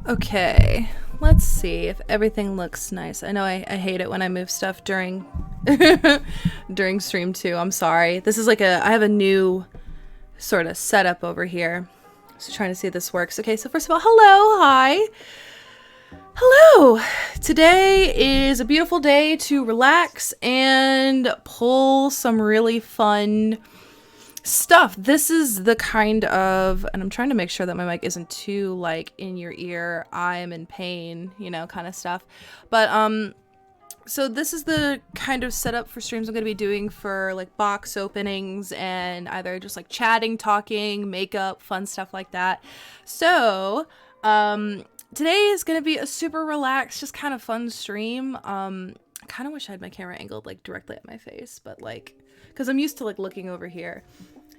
Okay, let's see if everything looks nice. I know I hate it when I move stuff during during stream too. I'm sorry. This is like I have a new sort of setup over here. So trying to see if this works. Okay, so first of all, hello, hi. Hello. Today is a beautiful day to relax and pull some really fun stuff. This is the kind of, and I'm trying to make sure that my mic isn't too like in your ear, I'm in pain, you know, kind of stuff. But so this is the kind of setup for streams I'm going to be doing for like box openings and either just like chatting, talking, makeup, fun stuff like that. So today is going to be a super relaxed, just kind of fun stream. I kind of wish I had my camera angled like directly at my face, but like, because I'm used to like looking over here.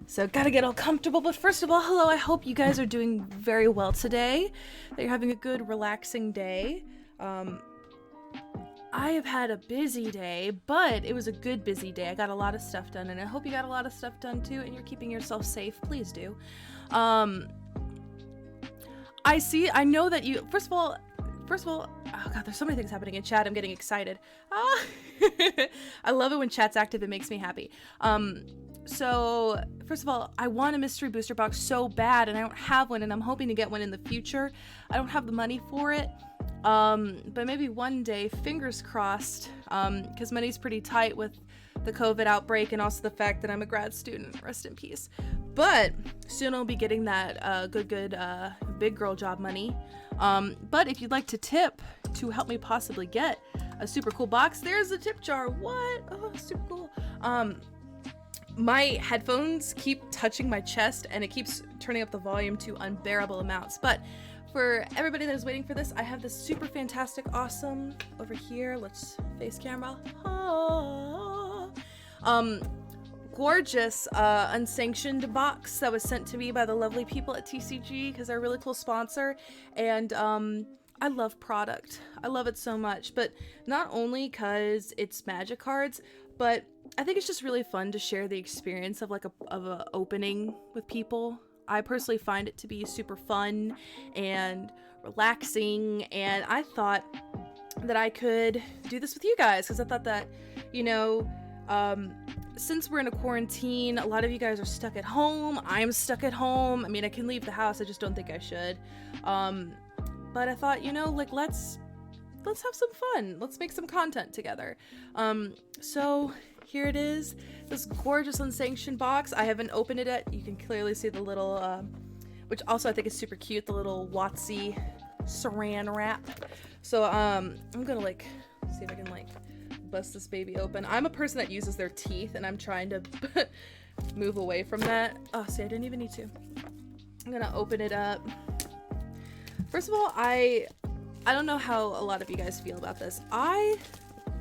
So gotta get all comfortable. But first of all, hello, I hope you guys are doing very well today, that you're having a good relaxing day. I have had a busy day, but it was a good busy day. I got a lot of stuff done, and I hope you got a lot of stuff done too, and you're keeping yourself safe. Please do. I know that you, first of all, oh god, there's so many things happening in chat. I'm getting excited. I love it when chat's active. It makes me happy. So first of all, I want a mystery booster box so bad, and I don't have one, and I'm hoping to get one in the future. I don't have the money for it. But maybe one day, fingers crossed, because money's pretty tight with the COVID outbreak and also the fact that I'm a grad student. Rest in peace. But soon I'll be getting that good big girl job money. But if you'd like to tip to help me possibly get a super cool box, there's a tip jar. What? Oh, super cool. My headphones keep touching my chest and it keeps turning up the volume to unbearable amounts. But for everybody that is waiting for this, I have this super fantastic, awesome over here. Let's face camera. Gorgeous unsanctioned box that was sent to me by the lovely people at TCG because they're a really cool sponsor. And I love product. I love it so much. But not only because it's magic cards, but I think it's just really fun to share the experience of like a opening with people. I personally find it to be super fun and relaxing, and I thought that I could do this with you guys because I thought that, you know, since we're in a quarantine, a lot of you guys are stuck at home. I'm stuck at home. I mean, I can leave the house. I just don't think I should. But I thought, you know, like let's have some fun. Let's make some content together. So here it is, this gorgeous unsanctioned box. I haven't opened it yet. You can clearly see the little, which also I think is super cute, the little Watsy saran wrap. So I'm gonna like see if I can like bust this baby open. I'm a person that uses their teeth, and I'm trying to move away from that. Oh, see, I didn't even need to. I'm gonna open it up. First of all, I don't know how a lot of you guys feel about this. I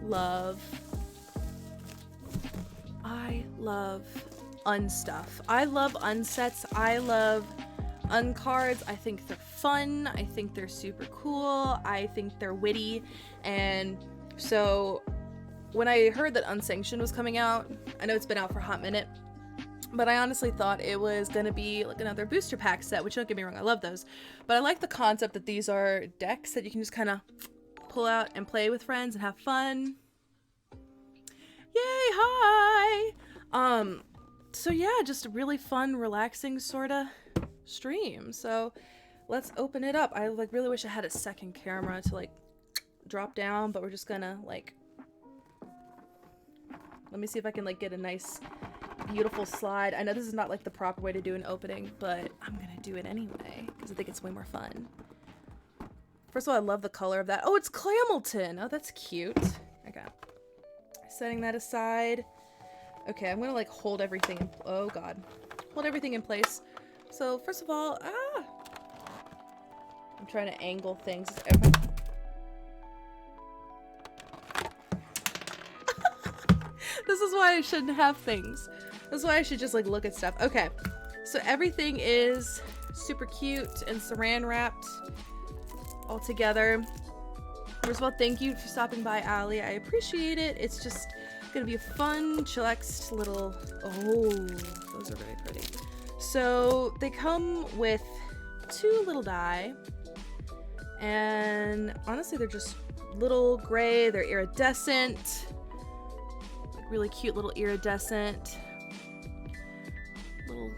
love unstuff. I love unsets. I love uncards. I think they're fun. I think they're super cool. I think they're witty. And so when I heard that Unsanctioned was coming out, I know it's been out for a hot minute, but I honestly thought it was going to be like another booster pack set, which don't get me wrong, I love those. But I like the concept that these are decks that you can just kind of pull out and play with friends and have fun. Yay, hi! So yeah, just a really fun, relaxing sort of stream. So let's open it up. I like really wish I had a second camera to like drop down, but we're just gonna like, let me see if I can like get a nice beautiful slide. I know this is not like the proper way to do an opening, but I'm gonna do it anyway because I think it's way more fun. First of all, I love the color of that. Oh, it's Clamilton. Oh, that's cute. Okay, setting that aside. Okay, I'm gonna like hold everything in, oh god, hold everything in place. So first of all, I'm trying to angle things. This is why I shouldn't have things. This is why I should just like look at stuff. Okay, so everything is super cute and saran wrapped all together. First of all, thank you for stopping by, Allie. I appreciate it. It's just gonna be a fun, chillaxed little, oh, those are very pretty. So they come with 2 little die. And honestly, they're just little gray. They're iridescent. Like really cute little iridescent. Little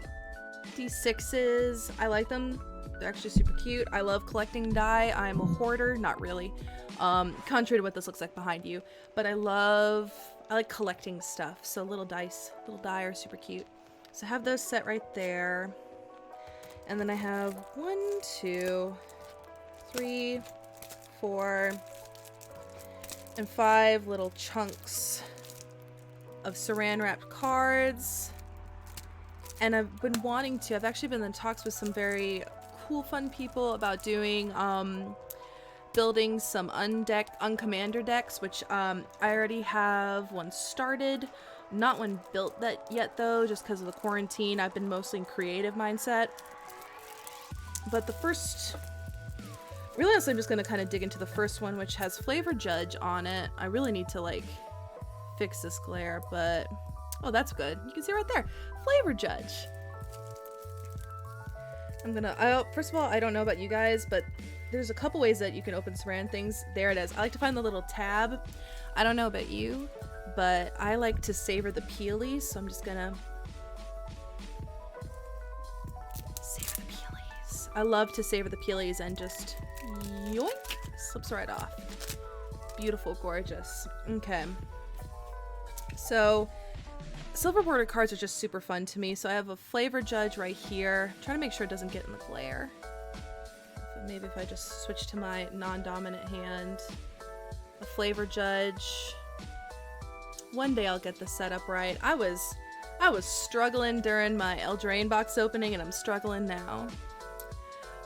D6s. I like them. They're actually super cute. I love collecting die. I'm a hoarder. Not really. Contrary to what this looks like behind you. But I like collecting stuff. So little die are super cute. So I have those set right there. And then I have 1, 2, 3, 4, and 5 little chunks of saran wrapped cards. And I've actually been in talks with some very cool, fun people about doing, building some uncommander decks, which I already have one started. Not one built that yet though, just because of the quarantine. I've been mostly in creative mindset. But the first, really honestly, I'm just going to kind of dig into the first one, which has Flavor Judge on it. I really need to like fix this glare, but oh, that's good. You can see right there, Flavor Judge. First of all, I don't know about you guys, but there's a couple ways that you can open saran things. There it is. I like to find the little tab. I don't know about you, but I like to savor the peelies, so I'm just gonna savor the peelies. I love to savor the peelies and just yoink, slips right off. Beautiful, gorgeous. Okay. So silver border cards are just super fun to me. So I have a Flavor Judge right here. I'm trying to make sure it doesn't get in the glare. But maybe if I just switch to my non-dominant hand. A Flavor Judge. One day I'll get this set up right. I was struggling during my Eldraine box opening, and I'm struggling now.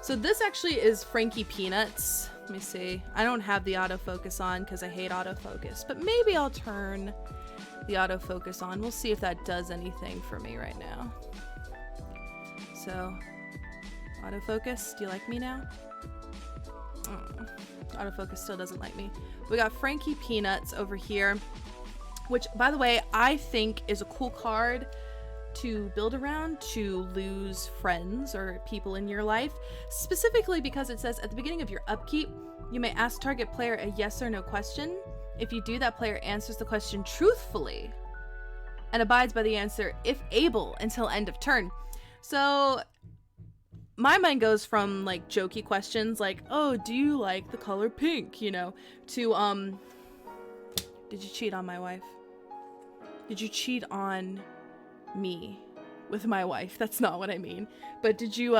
So this actually is Frankie Peanuts. Let me see. I don't have the autofocus on because I hate autofocus, but maybe I'll turn the autofocus on. We'll see if that does anything for me right now. So, autofocus, do you like me now? Autofocus still doesn't like me. We got Frankie Peanuts over here, which, by the way, I think is a cool card to build around to lose friends or people in your life, specifically because it says at the beginning of your upkeep, you may ask target player a yes or no question. If you do, that player answers the question truthfully and abides by the answer if able until end of turn. So my mind goes from like jokey questions like, oh, do you like the color pink, you know, to did you cheat on my wife? Did you cheat on me with my wife? That's not what I mean. But did you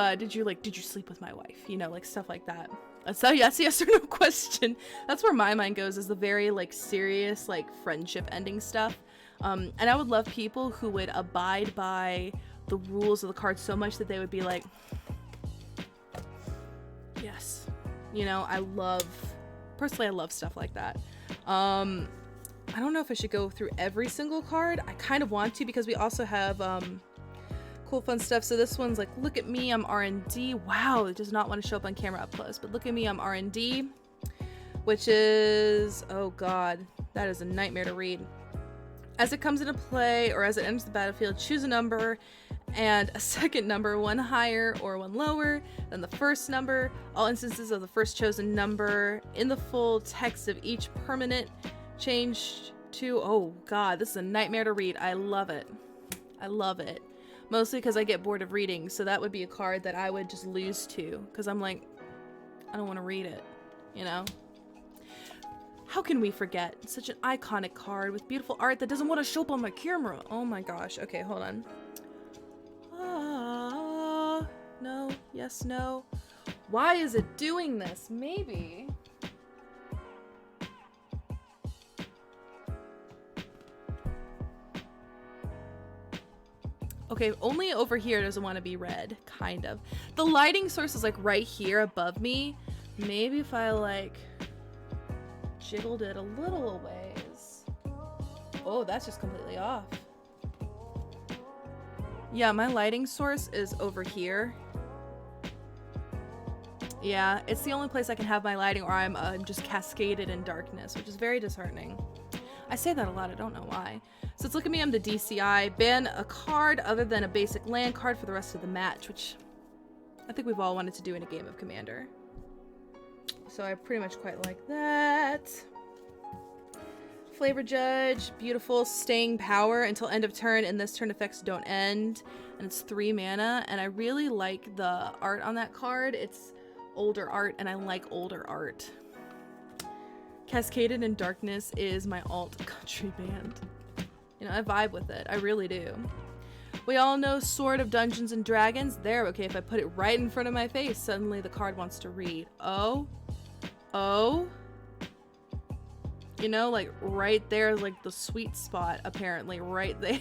sleep with my wife? You know, like stuff like that. So yes or no question. That's where my mind goes, is the very like serious like friendship ending stuff. And I would love people who would abide by the rules of the card so much that they would be like, yes, you know, I love stuff like that. I don't know if I should go through every single card. I kind of want to, because we also have cool fun stuff. So this one's like, look at me, I'm R&D. Wow, it does not want to show up on camera up close, but look at me, I'm R&D, which is, oh god, that is a nightmare to read. As it comes into play or as it enters the battlefield, choose a number and a second number, one higher or one lower than the first number. All instances of the first chosen number in the full text of each permanent change to, oh god, this is a nightmare to read. I love it. I love it. Mostly because I get bored of reading, so that would be a card that I would just lose to, because I'm like, I don't want to read it, you know? How can we forget? It's such an iconic card with beautiful art that doesn't want to show up on my camera. Oh my gosh. Okay, hold on. No. Yes, no. Why is it doing this? Maybe. Okay, only over here doesn't want to be red, kind of. The lighting source is like right here above me. Maybe if I like jiggled it a little ways. Oh, that's just completely off. Yeah, my lighting source is over here. Yeah, it's the only place I can have my lighting, or I'm just cascaded in darkness, which is very disheartening. I say that a lot, I don't know why. So let's look at me, I'm the DCI. Ban a card other than a basic land card for the rest of the match, which I think we've all wanted to do in a game of Commander. So I pretty much quite like that. Flavor Judge, beautiful, staying power until end of turn, and this turn effects don't end. And it's 3 mana, and I really like the art on that card. It's older art, and I like older art. Cascaded in Darkness is my alt country band. You know, I vibe with it. I really do. We all know Sword of Dungeons and Dragons. There, okay, if I put it right in front of my face, suddenly the card wants to read. Oh. You know, like right there is like the sweet spot, apparently. Right there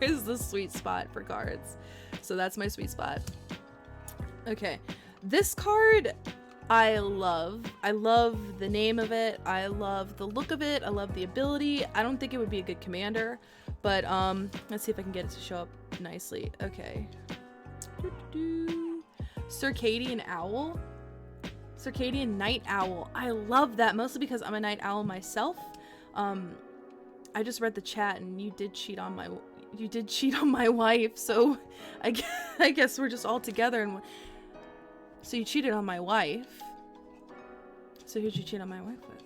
is the sweet spot for cards. So that's my sweet spot. Okay. This card I love. I love the name of it. I love the look of it. I love the ability. I don't think it would be a good commander, but let's see if I can get it to show up nicely. Okay. Circadian Owl. Circadian Night Owl. I love that, mostly because I'm a night owl myself. I just read the chat and you did cheat on my wife, so I guess we're just all together. And so you cheated on my wife. So who'd you cheat on my wife with?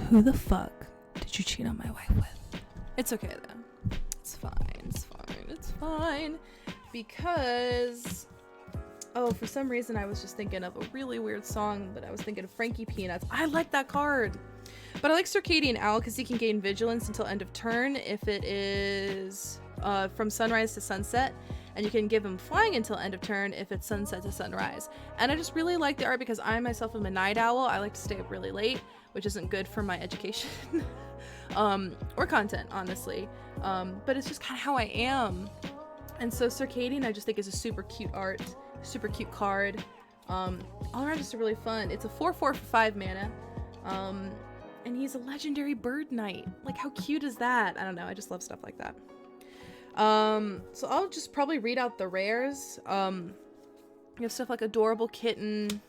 Who the fuck did you cheat on my wife with? It's okay though. It's fine. It's fine. It's fine. Because, oh, for some reason I was just thinking of a really weird song, but I was thinking of Frankie Peanuts. I like that card. But I like Circadian Owl because he can gain vigilance until end of turn if it is from sunrise to sunset. And you can give him flying until end of turn if it's sunset to sunrise. And I just really like the art because I myself am a night owl. I like to stay up really late, which isn't good for my education or content, honestly. But it's just kind of how I am. And so Circadian I just think is a super cute art, super cute card. All around just really fun. It's a 4/4 for 5 mana. And he's a legendary bird knight. Like, how cute is that? I don't know, I just love stuff like that. So I'll just probably read out the rares. You have stuff like Adorable Kitten,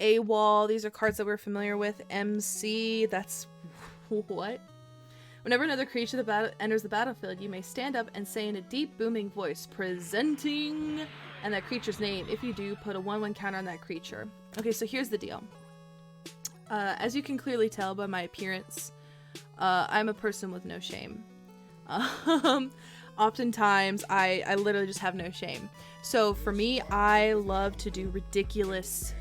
AWOL. These are cards that we're familiar with. MC, that's what? Whenever another creature enters the battlefield, you may stand up and say in a deep, booming voice, presenting, and that creature's name. If you do, put a 1/1 counter on that creature. Okay, so here's the deal. As you can clearly tell by my appearance, I'm a person with no shame. Oftentimes, I literally just have no shame. So for me, I love to do ridiculous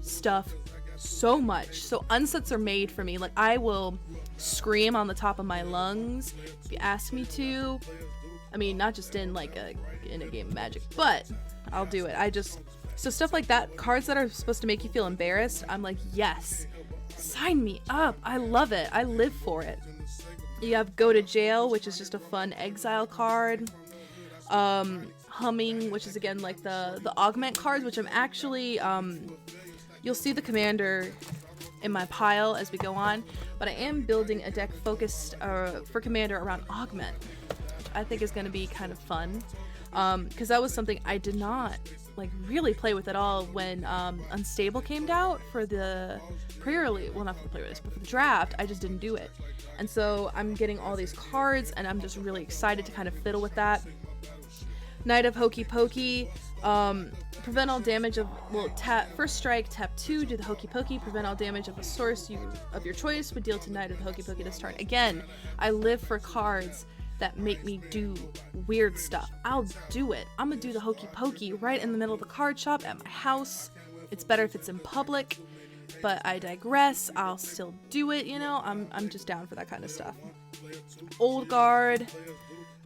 stuff so much. So unsets are made for me. Like, I will scream on the top of my lungs if you ask me to. I mean, not just in like in a game of Magic, but I'll do it. So stuff like that, cards that are supposed to make you feel embarrassed, I'm like, yes, sign me up. I love it. I live for it. You have Go to Jail, which is just a fun exile card. Humming, which is again like the augment cards, which I'm actually you'll see the commander in my pile as we go on, but I am building a deck focused for commander around augment, which I think is going to be kind of fun, because that was something I did not like really play with at all when Unstable came out for the pre-release. Well, not for the pre-release, but for the draft. I just didn't do it, and so I'm getting all these cards, and I'm just really excited to kind of fiddle with that. Knight of Hokey Pokey. Prevent all damage of, well, first strike, tap 2, do the Hokey Pokey, prevent all damage of a source of your choice, would deal to Knight of the Hokey Pokey this turn. Again, I live for cards that make me do weird stuff. I'll do it. I'm gonna do the Hokey Pokey right in the middle of the card shop at my house. It's better if it's in public, but I digress. I'll still do it, you know? I'm just down for that kind of stuff. Old Guard,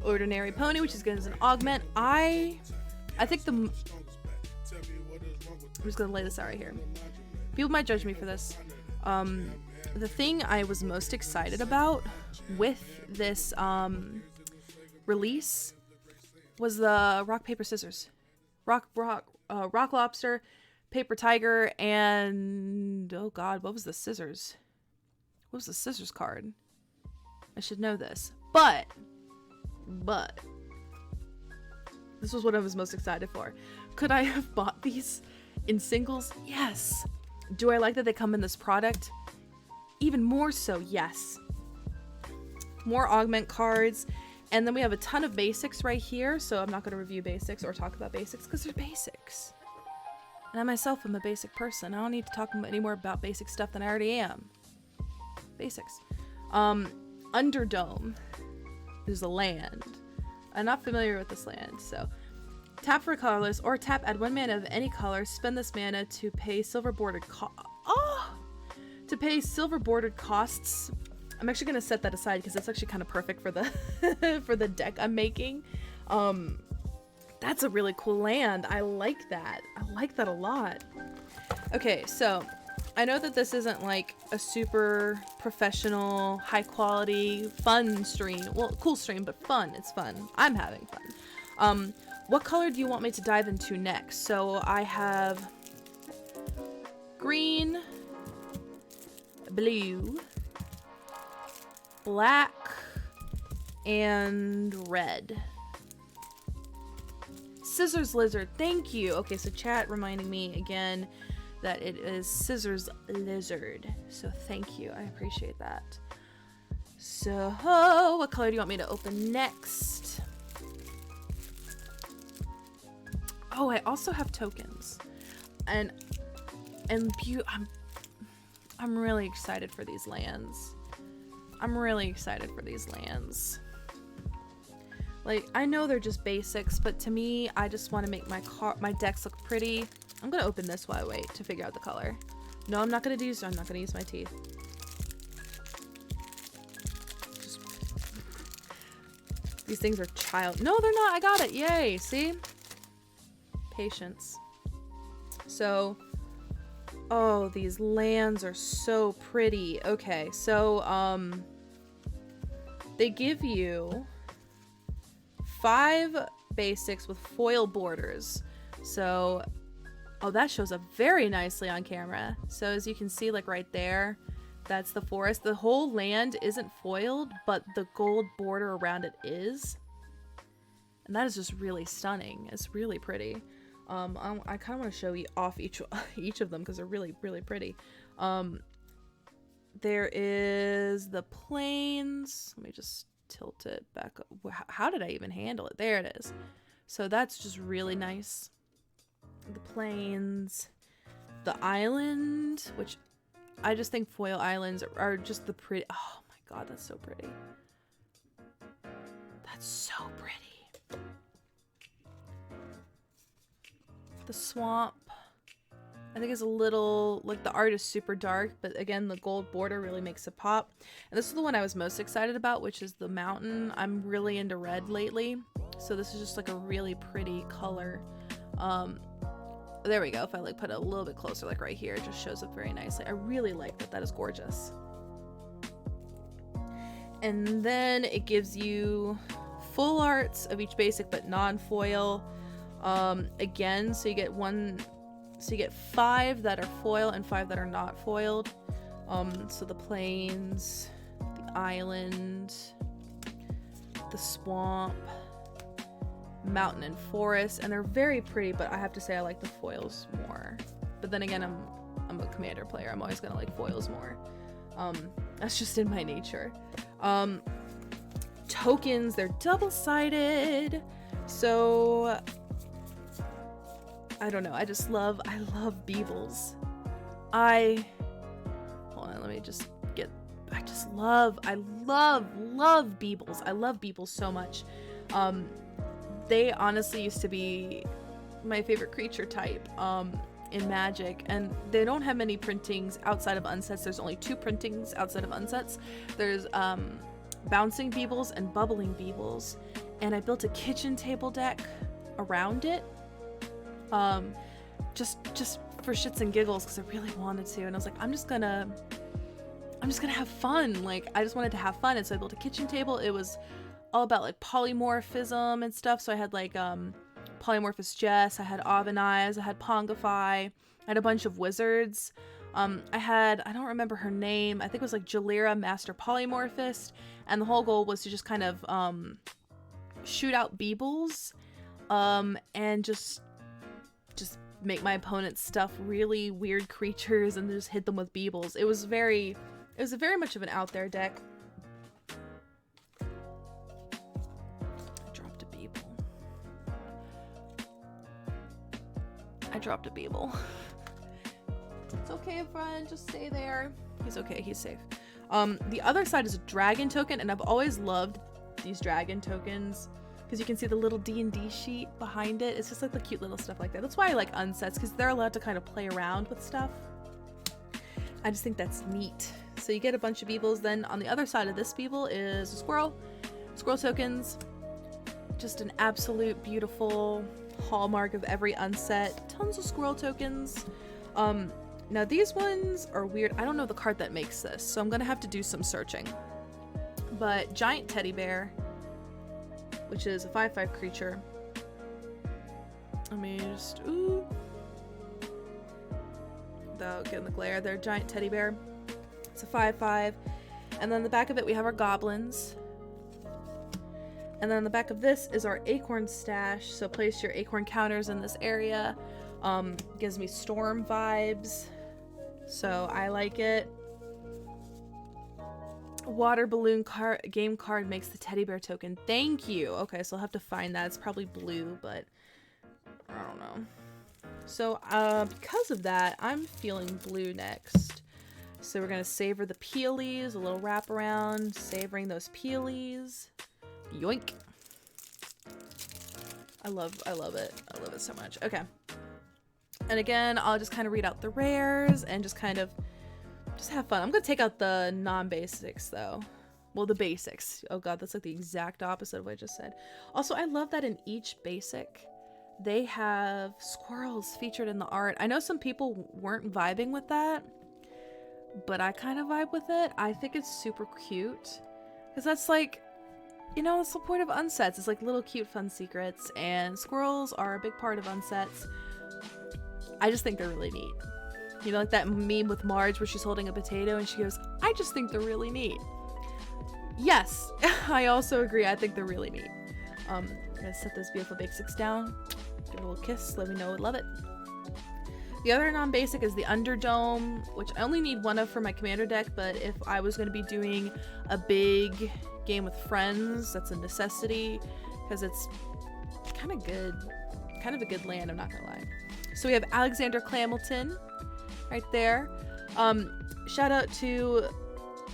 Ordinary Pony, which is good as an augment. I think I'm just gonna lay this out right here. People might judge me for this. The thing I was most excited about with this release was the rock paper scissors, rock lobster, paper tiger, and oh god, what was the scissors? What was the scissors card? I should know this, but this was what I was most excited for. Could I have bought these in singles? Yes. Do I like that they come in this product? Even more so, yes. More augment cards. And then we have a ton of basics right here, so I'm not going to review basics or talk about basics because they're basics. And I myself am a basic person. I don't need to talk any more about basic stuff than I already am. Basics. Underdome is a land. I'm not familiar with this land, so tap for colorless or tap, add 1 mana of any color, spend this mana to pay silver bordered to pay silver bordered costs. I'm actually gonna set that aside because that's actually kind of perfect for the for the deck I'm making. That's a really cool land. I like that. I like that a lot. Okay, so I know that this isn't like a super professional, high quality, fun stream. Well, cool stream, but fun. It's fun. I'm having fun. What color do you want me to dive into next? So I have green, blue, black, and red. Scissors Lizard, thank you. Okay, so chat reminding me again that it is Scissors Lizard. So thank you, I appreciate that. So, what color do you want me to open next? Oh, I also have tokens. And I'm really excited for these lands. I'm really excited for these lands. Like, I know they're just basics, but to me, I just want to make my decks look pretty. I'm gonna open this while I wait to figure out the color. No, I'm not gonna use my teeth. These things are No, they're not. I got it. Yay. See? Patience. So, oh, these lands are so pretty. Okay, so, they give you 5 basics with foil borders. So, oh, that shows up very nicely on camera. So as you can see, like right there, that's the forest. The whole land isn't foiled, but the gold border around it is. And that is just really stunning. It's really pretty. I kind of want to show you off each of them because they're really, really pretty. There is the plains. Let me just tilt it back up. How did I even handle it? There it is. So that's just really nice. The plains, the island, which I just think foil islands are just the pretty. Oh my god, that's so pretty. That's so pretty. The swamp, I think, is a little, like, the art is super dark, but again, the gold border really makes it pop. And this is the one I was most excited about, which is the mountain. I'm really into red lately, so this is just like a really pretty color. There we go. If I like put it a little bit closer, like right here, it just shows up very nicely. I really like that. That is gorgeous. And then it gives you full arts of each basic, but non-foil. Again, so you get 5 that are foil and 5 that are not foiled. So the plains, the island, the swamp, mountain and forest, and they're very pretty, but I have to say I like the foils more. But then again, I'm a commander player. I'm always gonna like foils more. That's just in my nature. Tokens, they're double-sided. So I don't know. I love Beebles. Hold on, let me just get, I love Beebles. I love Beebles so much. They honestly used to be my favorite creature type in Magic, and they don't have many printings outside of Unsets. There's only 2 printings outside of Unsets. There's Bouncing Beebles and Bubbling Beebles, and I built a kitchen table deck around it, just for shits and giggles because I really wanted to, and I was like, I'm just gonna have fun. Like, I just wanted to have fun, and so I built a kitchen table. It was all about like polymorphism and stuff. So I had like Polymorphous Jess, I had Avenize, I had Pongify, I had a bunch of wizards. I don't remember her name. I think it was like Jalira, Master Polymorphist, and the whole goal was to just kind of shoot out Beebles and just make my opponent's stuff really weird creatures and just hit them with Beebles. It was very much of an out there deck. I dropped a Beeble. It's okay, friend. Just stay there. He's okay. He's safe. The other side is a dragon token, and I've always loved these dragon tokens because you can see the little D&D sheet behind it. It's just like the cute little stuff like that. That's why I like unsets, because they're allowed to kind of play around with stuff. I just think that's neat. So you get a bunch of Beebles. Then on the other side of this Beeble is a squirrel. Squirrel tokens. Just an absolute beautiful hallmark of every unset. Tons of squirrel tokens. Now these ones are weird. I don't know the card that makes this, so I'm gonna have to do some searching. But giant teddy bear, which is a 5/5 creature. Let me just, ooh. Without getting the glare there, giant teddy bear. It's a 5/5. And then on the back of it, we have our goblins. And then on the back of this is our acorn stash. So place your acorn counters in this area. Gives me storm vibes. So I like it. Water balloon game card makes the teddy bear token. Thank you. Okay, so I'll have to find that. It's probably blue, but I don't know. So because of that, I'm feeling blue next. So we're gonna savor the peelies, a little wraparound, savoring those peelies. Yoink. I love it. I love it so much. Okay. And again, I'll just kind of read out the rares and just kind of just have fun. I'm gonna take out the non-basics though. Well, the basics. Oh god, that's like the exact opposite of what I just said. Also, I love that in each basic, they have squirrels featured in the art. I know some people weren't vibing with that, but I kind of vibe with it. I think it's super cute. Because that's like, you know, that's the point of unsets. It's like little cute fun secrets, and squirrels are a big part of unsets. I just think they're really neat. You know, like that meme with Marge where she's holding a potato and she goes, I just think they're really neat. Yes, I also agree. I think they're really neat. I'm gonna set those beautiful basics down. Give it a little kiss. Let me know I love it. The other non-basic is the Underdome, which I only need one of for my commander deck, but if I was going to be doing a big game with friends, that's a necessity, because it's kind of good. Kind of a good land, I'm not gonna lie. So we have Alexander Clamilton right there. Shout out to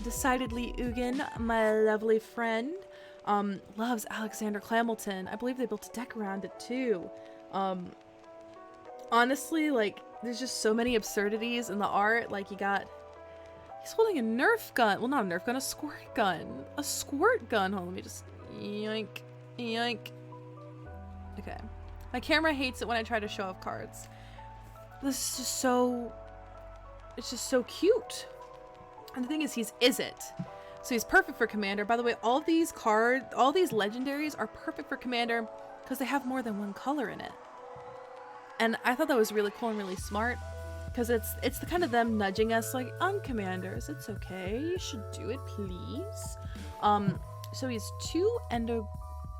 Decidedly Ugin, my lovely friend. Loves Alexander Clamilton. I believe they built a deck around it too. Honestly, like, there's just so many absurdities in the art. Like, he's holding a Nerf gun. Well, not a Nerf gun, a squirt gun. A squirt gun. Hold on, let me just, yoink, yoink. Okay. My camera hates it when I try to show off cards. This is just so, it's just so cute. And the thing is, is it. So he's perfect for commander. By the way, all these legendaries are perfect for commander because they have more than one color in it. And I thought that was really cool and really smart, because it's the kind of them nudging us like, commanders, it's okay, you should do it, please. So he's 2 and a,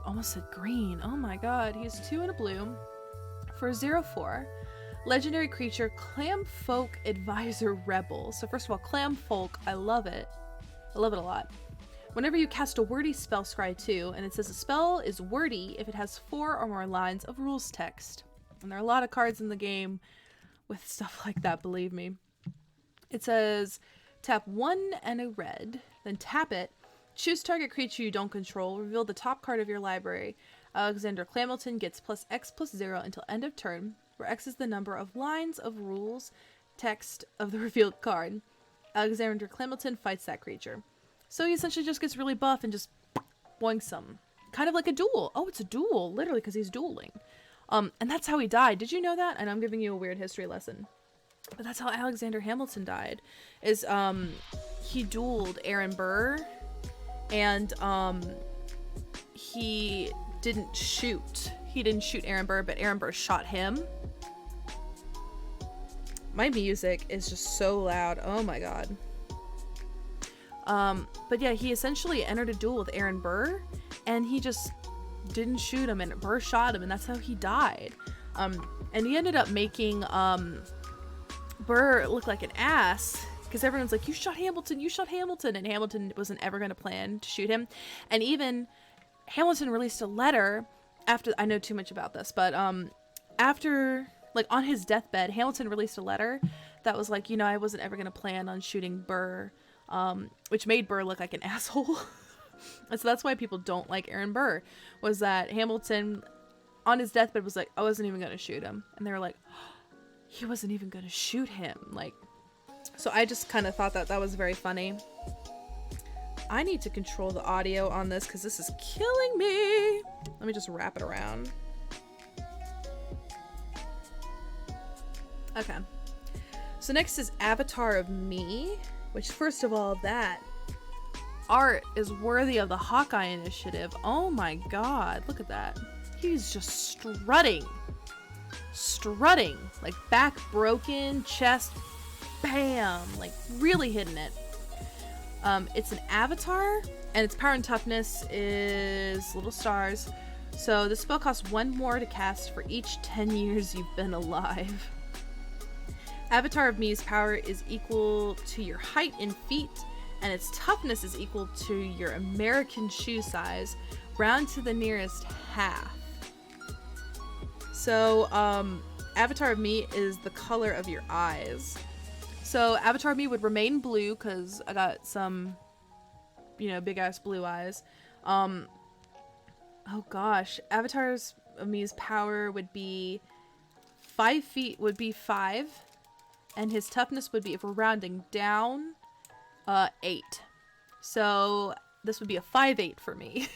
almost said green, oh my god, he's 2 and a blue for 0/4. Legendary creature, Clamfolk Advisor Rebel. So first of all, Clamfolk, I love it. I love it a lot. Whenever you cast a wordy spell, scry 2, and it says a spell is wordy if it has 4 or more lines of rules text. And there are a lot of cards in the game with stuff like that, believe me. It says, tap 1 and a red, then tap it, choose target creature you don't control, reveal the top card of your library. Alexander Clamilton gets +X+0 until end of turn, where X is the number of lines of rules text of the revealed card. Alexander Clamilton fights that creature. So he essentially just gets really buff and just boinks him. Kind of like a duel. Oh, it's a duel, literally, because he's dueling. And that's how he died. Did you know that? And I'm giving you a weird history lesson. But that's how Alexander Hamilton died. Is he dueled Aaron Burr, and he didn't shoot. He didn't shoot Aaron Burr, but Aaron Burr shot him. My music is just so loud. Oh my god. But yeah, he essentially entered a duel with Aaron Burr, and he just didn't shoot him, and Burr shot him, and that's how he died. And he ended up making Burr look like an ass, because everyone's like, you shot Hamilton, and Hamilton wasn't ever going to plan to shoot him. And even Hamilton released a letter after, I know too much about this, but after like on his deathbed, Hamilton released a letter that was like, you know, I wasn't ever going to plan on shooting Burr, which made Burr look like an asshole. And so that's why people don't like Aaron Burr, was that Hamilton on his deathbed was like, I wasn't even going to shoot him. And they were like, oh, he wasn't even going to shoot him. Like, so I just kind of thought that that was very funny. I need to control the audio on this because this is killing me. Let me just wrap it around. Okay. So next is Avatar of Me, which first of all, that art is worthy of the Hawkeye Initiative. Oh my god, look at that. He's just strutting. Strutting. Like back broken, chest, bam. Like really hitting it. It's an avatar, and its power and toughness is little stars. So the spell costs 1 more to cast for each 10 years you've been alive. Avatar of Me's power is equal to your height in feet, and its toughness is equal to your American shoe size, round to the nearest half. So, Avatar of Me is the color of your eyes. So, Avatar of Me would remain blue, because I got some, you know, big-ass blue eyes. Oh gosh. Avatar of Me's power would be 5 feet, would be 5. And his toughness would be, if we're rounding down, 8. So this would be a 5'8" for me.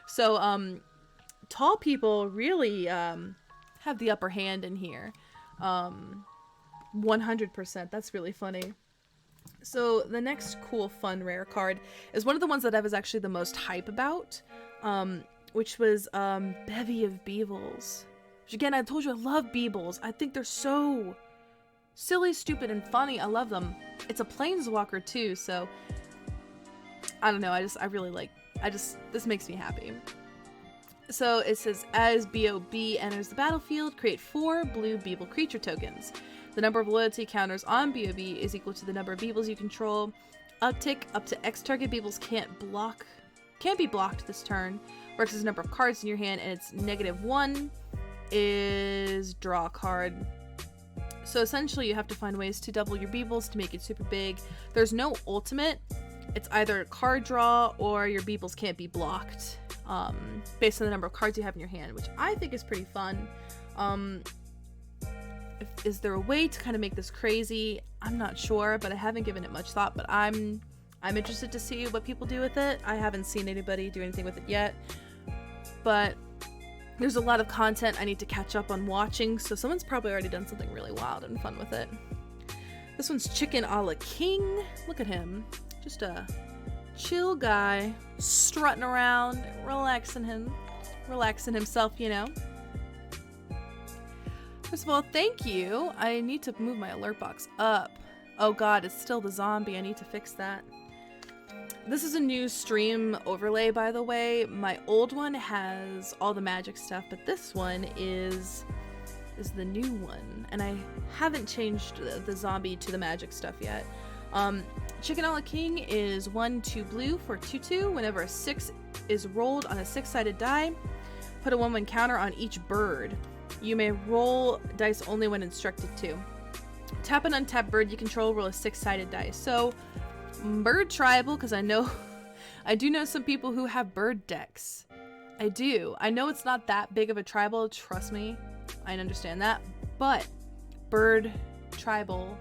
So tall people really have the upper hand in here. 100%. That's really funny. So the next cool, fun, rare card is one of the ones that I was actually the most hype about, which was Bevy of Beebles. Which again, I told you I love Beebles. I think they're so silly, stupid, and funny. I love them. It's a planeswalker too, so I don't know. I really like. This makes me happy. So it says, as BOB enters the battlefield, create 4 blue Beeble creature tokens. The number of loyalty counters on BOB is equal to the number of Beebles you control. Uptick up to X target Beebles can't be blocked this turn. Works as the number of cards in your hand, and it's -1 is draw a card. So essentially you have to find ways to double your Beebles to make it super big. There's no ultimate. It's either card draw or your Beebles can't be blocked based on the number of cards you have in your hand, which I think is pretty fun. Is there a way to kind of make this crazy? I'm not sure, but I haven't given it much thought, but I'm interested to see what people do with it. I haven't seen anybody do anything with it yet, but there's a lot of content I need to catch up on watching, so someone's probably already done something really wild and fun with it. This one's Chicken a la King. Look at him. Just a chill guy, strutting around, relaxing himself, you know. First of all, thank you. I need to move my alert box up. Oh god, it's still the zombie. I need to fix that. This is a new stream overlay, by the way. My old one has all the magic stuff, but this one is the new one, and I haven't changed the zombie to the magic stuff yet. Chicken a la King is 1/2 blue for 2/2. Whenever a 6 is rolled on a 6-sided die, put a 1/1 counter on each bird. You may roll dice only when instructed to. Tap an untapped bird you control, roll a 6-sided dice. So bird tribal, because I do know some people who have bird decks. I do. I know it's not that big of a tribal, trust me. I understand that. But bird tribal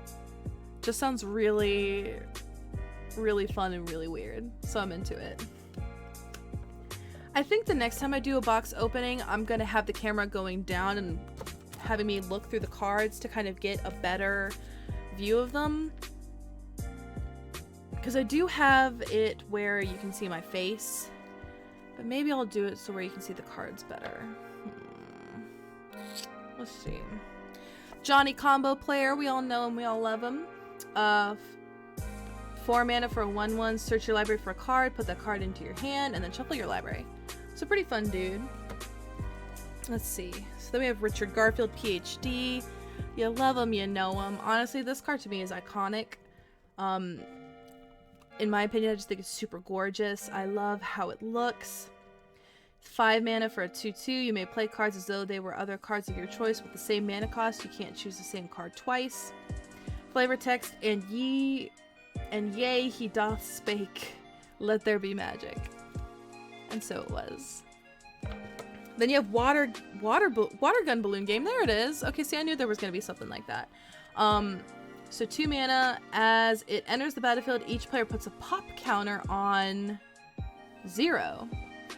just sounds really, really fun and really weird. So I'm into it. I think the next time I do a box opening, I'm going to have the camera going down and having me look through the cards to kind of get a better view of them. Because I do have it where you can see my face, but maybe I'll do it so where you can see the cards better. Let's see. Johnny Combo Player, we all know him, we all love him. 4 mana for a 1/1, search your library for a card, put that card into your hand, and then shuffle your library. So pretty fun dude. Let's see. So then we have Richard Garfield, PhD. You love him, you know him. Honestly, this card to me is iconic. In my opinion, I just think it's super gorgeous. I love how it looks. 5 mana for a 2/2. You may play cards as though they were other cards of your choice with the same mana cost. You can't choose the same card twice. Flavor text, and yea, he doth spake, let there be magic. And so it was. Then you have water gun balloon game. There it is. Okay, see, I knew there was going to be something like that. So 2 mana. As it enters the battlefield, each player puts a pop counter on 0.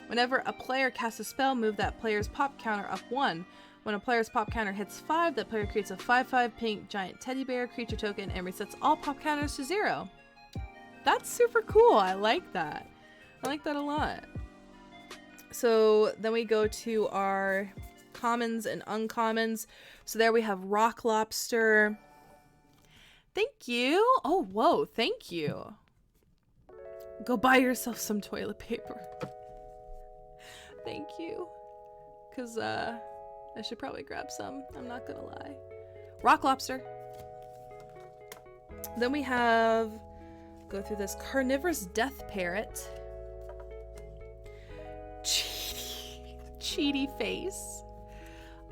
Whenever a player casts a spell, move that player's pop counter up 1. When a player's pop counter hits 5, that player creates a 5/5 pink giant teddy bear creature token and resets all pop counters to 0. That's super cool. I like that. I like that a lot. So then we go to our commons and uncommons. So there we have Rock Lobster. Thank you. Oh, whoa. Thank you. Go buy yourself some toilet paper. Thank you. Because I should probably grab some. I'm not going to lie. Rock Lobster. Then we have, go through this, Carnivorous Death Parrot. Cheaty face.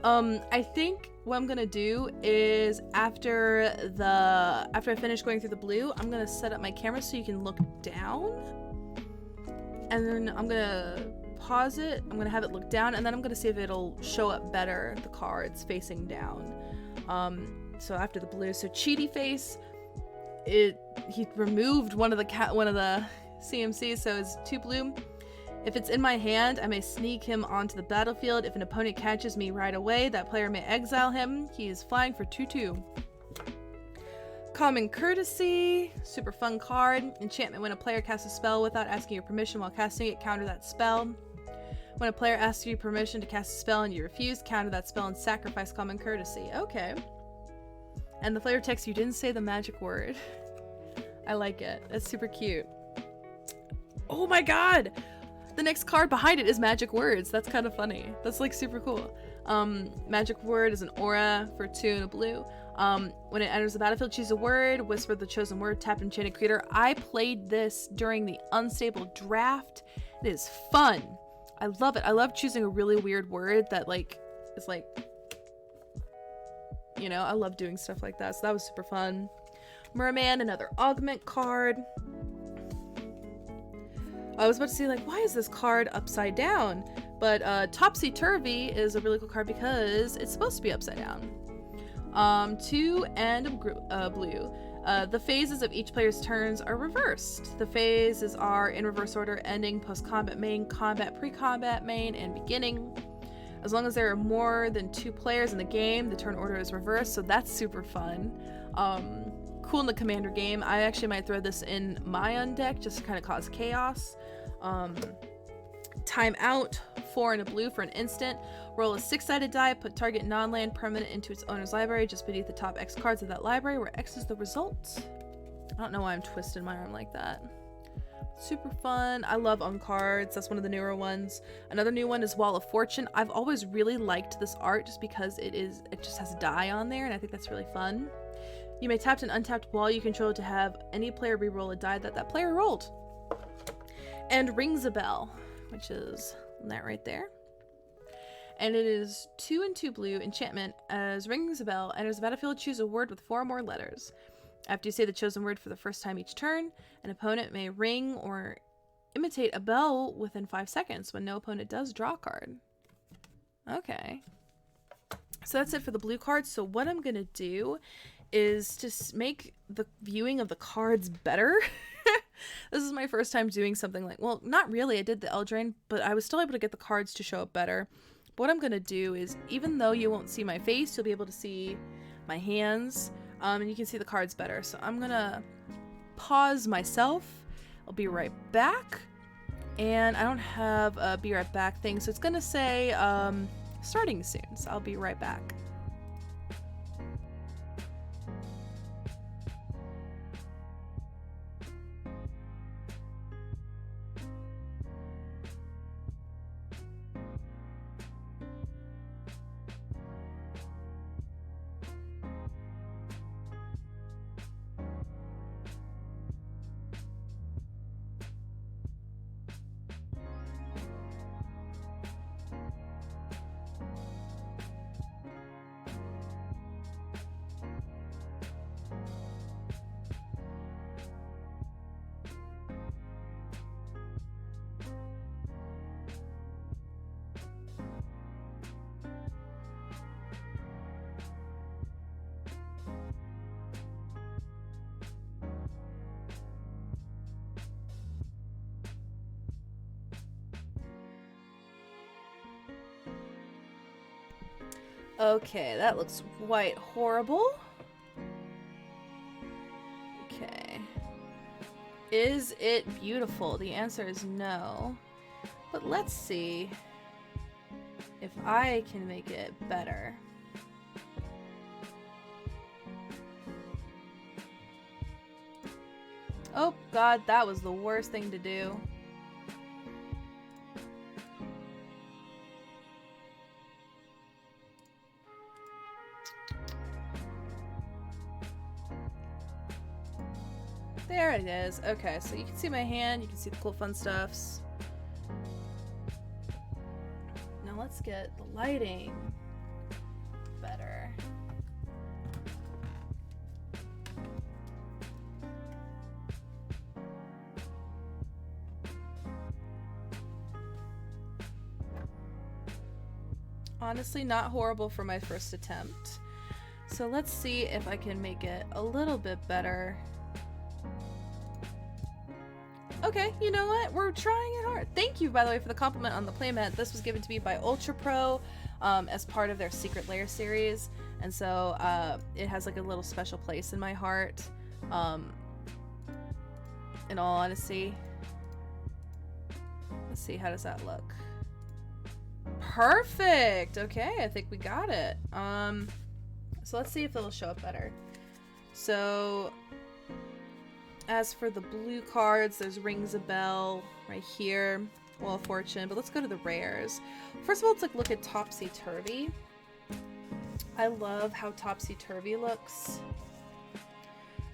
I think what I'm gonna do is after I finish going through the blue, I'm gonna set up my camera so you can look down, and then I'm gonna pause it. I'm gonna have it look down, and then I'm gonna see if it'll show up better the cards facing down. So after the blue, so cheaty face, he removed one of the CMCs, so it's 2 blue. If it's in my hand, I may sneak him onto the battlefield. If an opponent catches me right away, that player may exile him. He is flying for 2/2. Common Courtesy, super fun card. Enchantment, when a player casts a spell without asking your permission while casting it, counter that spell. When a player asks you permission to cast a spell and you refuse, counter that spell and sacrifice Common Courtesy. Okay. And the flavor text, you didn't say the magic word. I like it. That's super cute. Oh my god! The next card behind it is Magic Words. That's kind of funny. That's like super cool. Magic Word is an aura for 2 and a blue. When it enters the battlefield, choose a word, whisper the chosen word, tap enchanted creature. I played this during the Unstable draft. It is fun. I love it. I love choosing a really weird word that like is like, you know, I love doing stuff like that. So that was super fun. Merman, another augment card. I was about to say, like, why is this card upside down? But Topsy Turvy is a really cool card because it's supposed to be upside down. 2 and a blue. The phases of each player's turns are reversed. The phases are in reverse order: ending, post-combat main, combat, pre-combat main, and beginning. As long as there are more than 2 players in the game, the turn order is reversed, so that's super fun. Cool in the commander game. I actually might throw this in my own deck just to kind of cause chaos. Time out, 4 and a blue for an instant. Roll a 6-sided die, put target non-land permanent into its owner's library just beneath the top X cards of that library, where X is the result. I don't know why I'm twisting my arm like that. Super fun. I love cards. That's one of the newer ones. Another new one is Wall of Fortune. I've always really liked this art just because it just has die on there, and I think that's really fun. You may tap an untapped wall you control to have any player re-roll a die that player rolled. And Rings a Bell, which is that right there. And it is 2 and 2 blue enchantment. As Rings a Bell enters the battlefield, choose a word with 4 or more letters. After you say the chosen word for the first time each turn, an opponent may ring or imitate a bell within 5 seconds. When no opponent does, draw a card. Okay. So that's it for the blue cards. So what I'm gonna do is to make the viewing of the cards better. This is my first time doing something like, well, not really, I did the Eldraine, but I was still able to get the cards to show up better. But what I'm gonna do is, even though you won't see my face, you'll be able to see my hands, and you can see the cards better. So I'm gonna pause myself. I'll be right back. And I don't have a be right back thing, so it's gonna say starting soon, so I'll be right back. Okay, that looks quite horrible. Okay. Is it beautiful? The answer is no. But let's see if I can make it better. Oh god, that was the worst thing to do. There it is. Okay, so you can see my hand, you can see the cool fun stuffs. Now let's get the lighting better. Honestly, not horrible for my first attempt. So let's see if I can make it a little bit better. Okay, you know what? We're trying it hard. Thank you, by the way, for the compliment on the playmat. This was given to me by Ultra Pro as part of their Secret Lair series. And so it has like a little special place in my heart. In all honesty. Let's see, how does that look? Perfect! Okay, I think we got it. So let's see if it'll show up better. So, as for the blue cards, there's Rings a Bell right here. Wheel of Fortune, but let's go to the rares. First of all, let's like look at Topsy Turvy. I love how Topsy Turvy looks.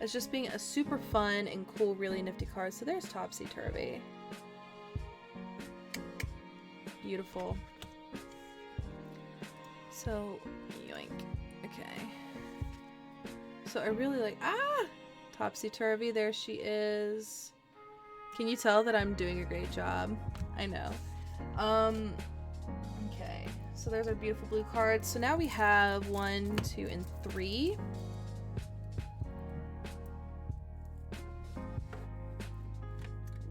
It's just being a super fun and cool, really nifty card. So there's Topsy Turvy. Beautiful. So, yoink. Okay. So I really like, Topsy Turvy, there she is. Can you tell that I'm doing a great job? I know. Okay. So there's our beautiful blue cards. So now we have 1, 2, and 3.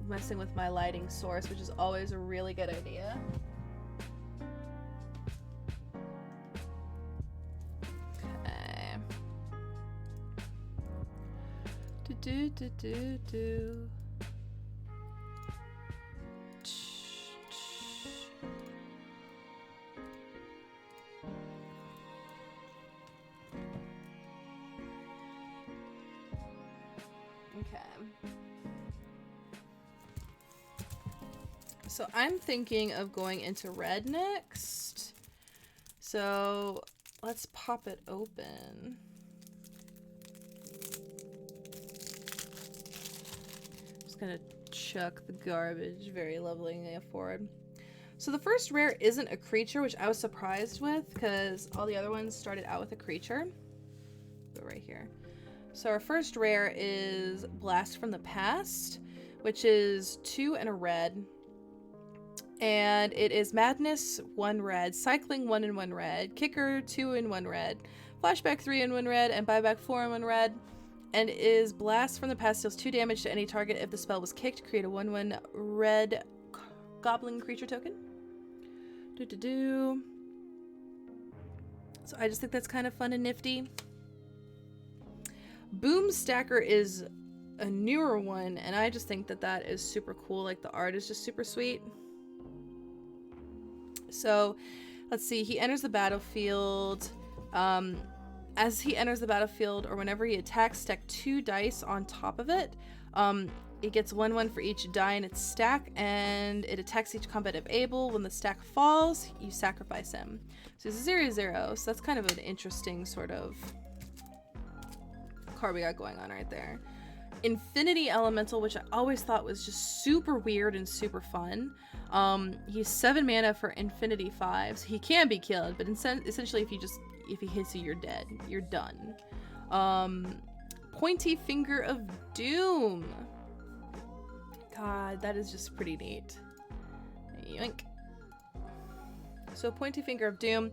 Messing with my lighting source, which is always a really good idea. Okay. Do. Okay. So I'm thinking of going into red next. So let's pop it open. Just gonna chuck the garbage very lovingly forward. So the first rare isn't a creature, which I was surprised with because all the other ones started out with a creature. Go right here. So our first rare is Blast from the Past, which is 2 and a red. And it is Madness, 1 red, Cycling, 1 and 1 red, Kicker, 2 and 1 red, Flashback, 3 and 1 red, and Buyback, 4 and 1 red. And is Blast from the Past, deals 2 damage to any target if the spell was kicked. Create a 1/1 red goblin creature token. So I just think that's kind of fun and nifty. Boom Stacker is a newer one, and I just think that that is super cool. Like, the art is just super sweet. So, let's see. He enters the battlefield. As he enters the battlefield, or whenever he attacks, stack 2 dice on top of it. It gets 1/1 for each die in its stack, and it attacks each combative able. When the stack falls, you sacrifice him. So it's a 0/0, so that's kind of an interesting sort of card we got going on right there. Infinity Elemental, which I always thought was just super weird and super fun. He's 7 mana for Infinity 5, so he can be killed, but essentially if he hits you, you're dead. You're done. Pointy Finger of Doom. God, that is just pretty neat. Yoink. So Pointy Finger of Doom.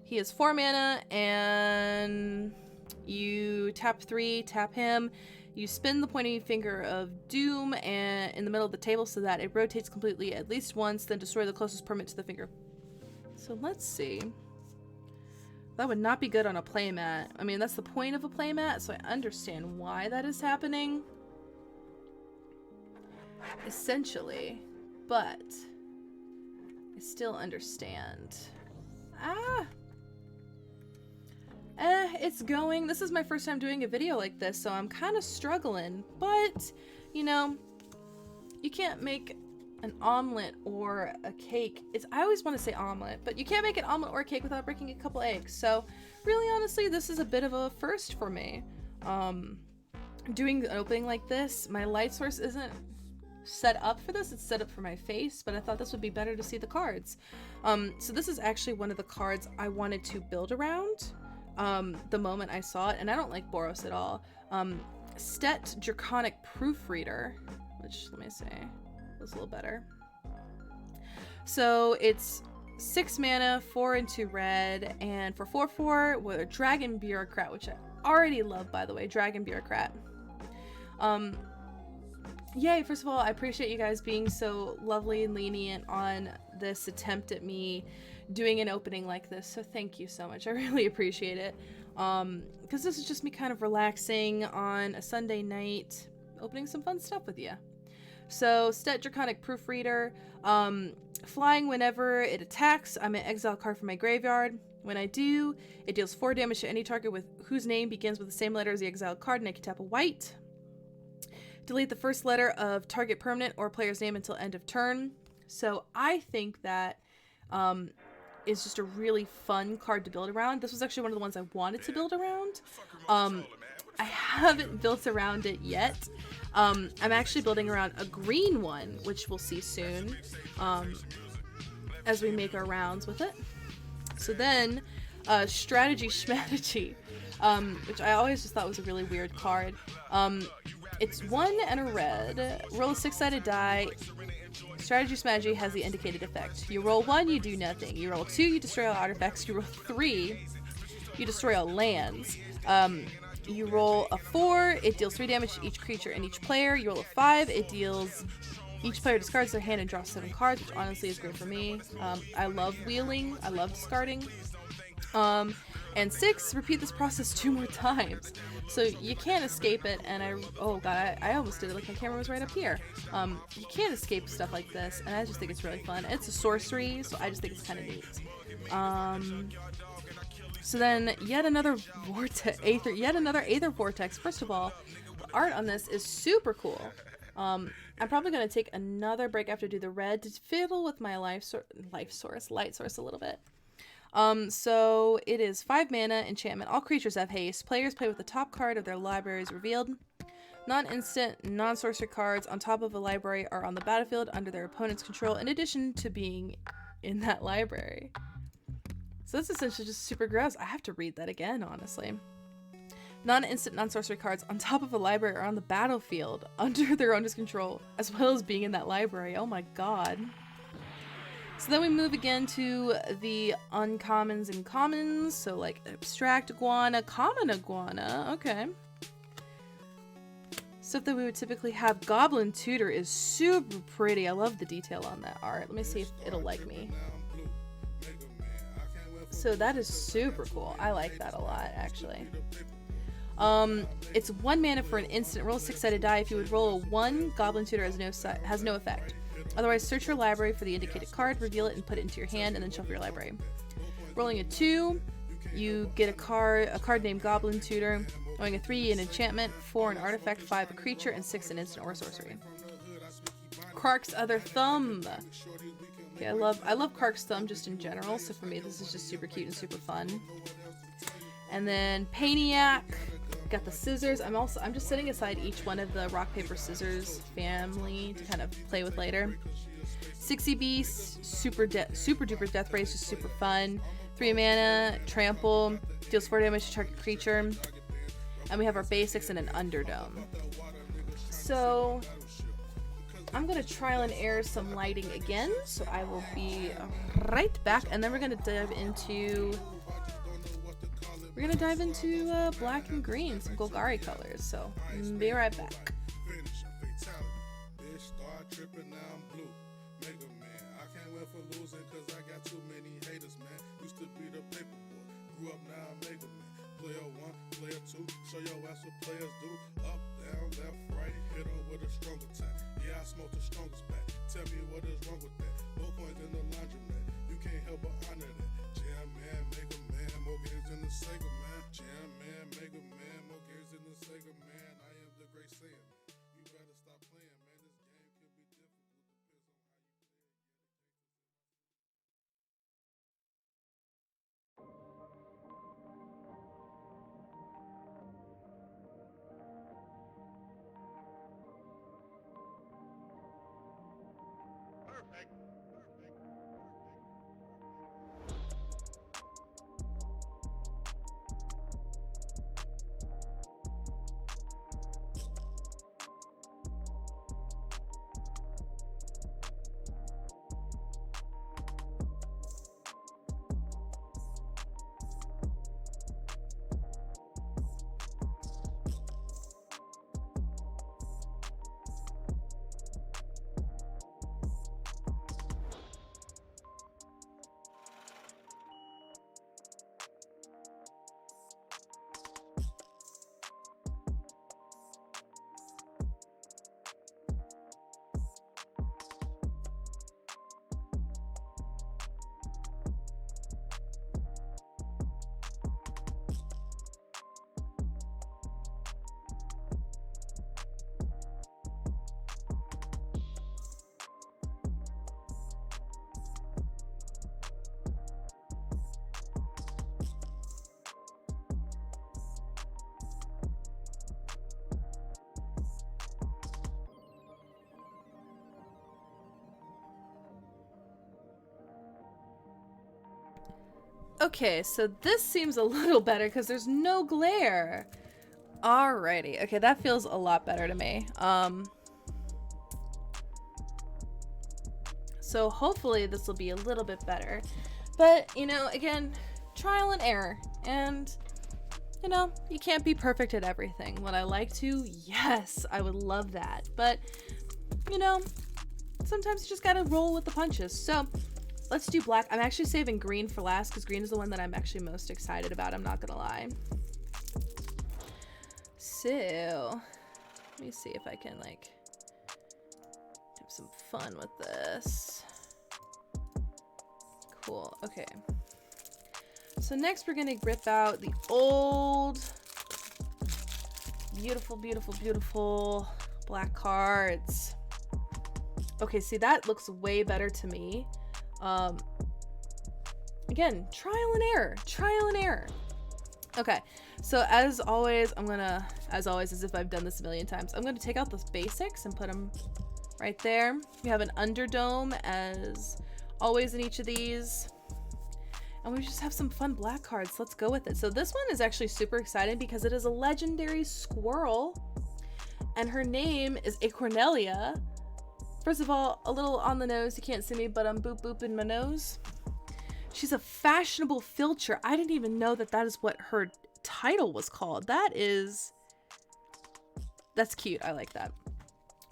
He is 4 mana, and you tap 3, tap him. You spin the Pointy Finger of Doom and in the middle of the table so that it rotates completely at least once, then destroy the closest permanent to the finger. So let's see. That would not be good on a playmat. I mean, that's the point of a playmat, so I understand why that is happening. Essentially. But I still understand. It's going. This is my first time doing a video like this, so I'm kind of struggling. But, you know, you can't make an omelet or a cake. I always want to say omelet, but you can't make an omelet or a cake without breaking a couple eggs. So, really honestly, this is a bit of a first for me. Doing an opening like this, my light source isn't set up for this, it's set up for my face, but I thought this would be better to see the cards. So this is actually one of the cards I wanted to build around the moment I saw it, and I don't like Boros at all. Stet Draconic Proofreader, which, let me see, was a little better. So it's 6 mana, 4 and 2 red, and for 4/4 with a Dragon Bureaucrat, which I already love, by the way, Dragon Bureaucrat. Yay, first of all, I appreciate you guys being so lovely and lenient on this attempt at me doing an opening like this, so thank you so much. I really appreciate it. Because this is just me kind of relaxing on a Sunday night, opening some fun stuff with you. So, Stet Draconic Proofreader, flying whenever it attacks, I'm gonna exile a card from my graveyard. When I do, it deals 4 damage to any target with whose name begins with the same letter as the exiled card, and I can tap a white. Delete the first letter of target permanent or player's name until end of turn. So I think that is just a really fun card to build around. This was actually one of the ones I wanted to build around. I haven't built around it yet. I'm actually building around a green one, which we'll see soon as we make our rounds with it. So then, Strategy Schmategy, which I always just thought was a really weird card. It's 1 and a red. Roll a 6-sided die. Strategy Schmategy has the indicated effect. You roll 1, you do nothing. You roll 2, you destroy all artifacts. You roll 3, you destroy all lands. You roll a 4, it deals 3 damage to each creature and each player. You roll a 5, it deals... Each player discards their hand and draws 7 cards, which honestly is great for me. I love wheeling. I love discarding. And 6, repeat this process 2 more times. So you can't escape it, and oh god, I almost did it like my camera was right up here. You can't escape stuff like this, and I just think it's really fun. It's a sorcery, so I just think it's kind of neat. So then yet another Aether Vortex. First of all, the art on this is super cool. I'm probably going to take another break after I do the red to fiddle with my light source a little bit. So it is 5 mana enchantment. All creatures have haste. Players play with the top card of their libraries revealed. Non-instant, non-sorcery cards on top of a library are on the battlefield under their opponent's control, in addition to being in that library. So that's essentially just super gross. I have to read that again, honestly. Non-instant, non-sorcery cards on top of a library are on the battlefield under their owner's control, as well as being in that library. Oh my god. So then we move again to the uncommons and commons. So like abstract iguana, common iguana, okay. Stuff that we would typically have. Goblin Tutor is super pretty. I love the detail on that art. Let me see if it'll like me. So that is super cool. I like that a lot, actually. It's 1 mana for an instant. Roll a 6-sided die. If you would roll a 1, Goblin Tutor has no effect. Otherwise, search your library for the indicated card, reveal it, and put it into your hand, and then shuffle your library. Rolling a 2, you get a card named Goblin Tutor. Rolling a 3, an enchantment, 4, an artifact, 5, a creature, and 6, an instant or sorcery. Krark's Other Thumb. Okay, I love Krark's Thumb just in general, so for me this is just super cute and super fun. And then Painiac. Got the scissors. I'm just setting aside each one of the rock, paper, scissors family to kind of play with later. 60 Beast, super duper death ray, just super fun. 3 mana, trample, deals 4 damage to target creature. And we have our basics and an Underdome. So I'm gonna trial and error some lighting again, so I will be right back, and then we're gonna dive into black and green, some Golgari colors, so be right back. Grew up show your ass what players do. Up, down, left, right, hit her with a strong attack. Yeah, I smoke the strongest back. Tell me what is wrong with that. No coins in the laundromat. You can't help but honor that. Jam man, Mega Man, more games than the Sega man. Jam man, Mega Man, more games than the Sega man. I am the great Saiyan. You better stop playing, man. This game can be difficult. Depends on how you play it. Perfect. Okay, so this seems a little better because there's no glare. Alrighty. Okay, that feels a lot better to me. So hopefully this will be a little bit better. But, you know, again, trial and error. And, you know, you can't be perfect at everything. Would I like to? Yes, I would love that. But, you know, sometimes you just gotta roll with the punches. So let's do black. I'm actually saving green for last because green is the one that I'm actually most excited about. I'm not gonna lie. So, let me see if I can, like, have some fun with this. Cool, okay. So next we're gonna rip out the old, beautiful, beautiful, beautiful black cards. Okay, see, that looks way better to me. Again, trial and error. Okay, so as always, as if I've done this a million times, I'm gonna take out those basics and put them right there. We have an underdome as always in each of these. And we just have some fun black cards. Let's go with it. So this one is actually super exciting because it is a legendary squirrel and her name is Acornelia. First of all, a little on the nose. You can't see me, but I'm boop boop in my nose. She's a fashionable filcher. I didn't even know that that is what her title was called. That's cute. I like that.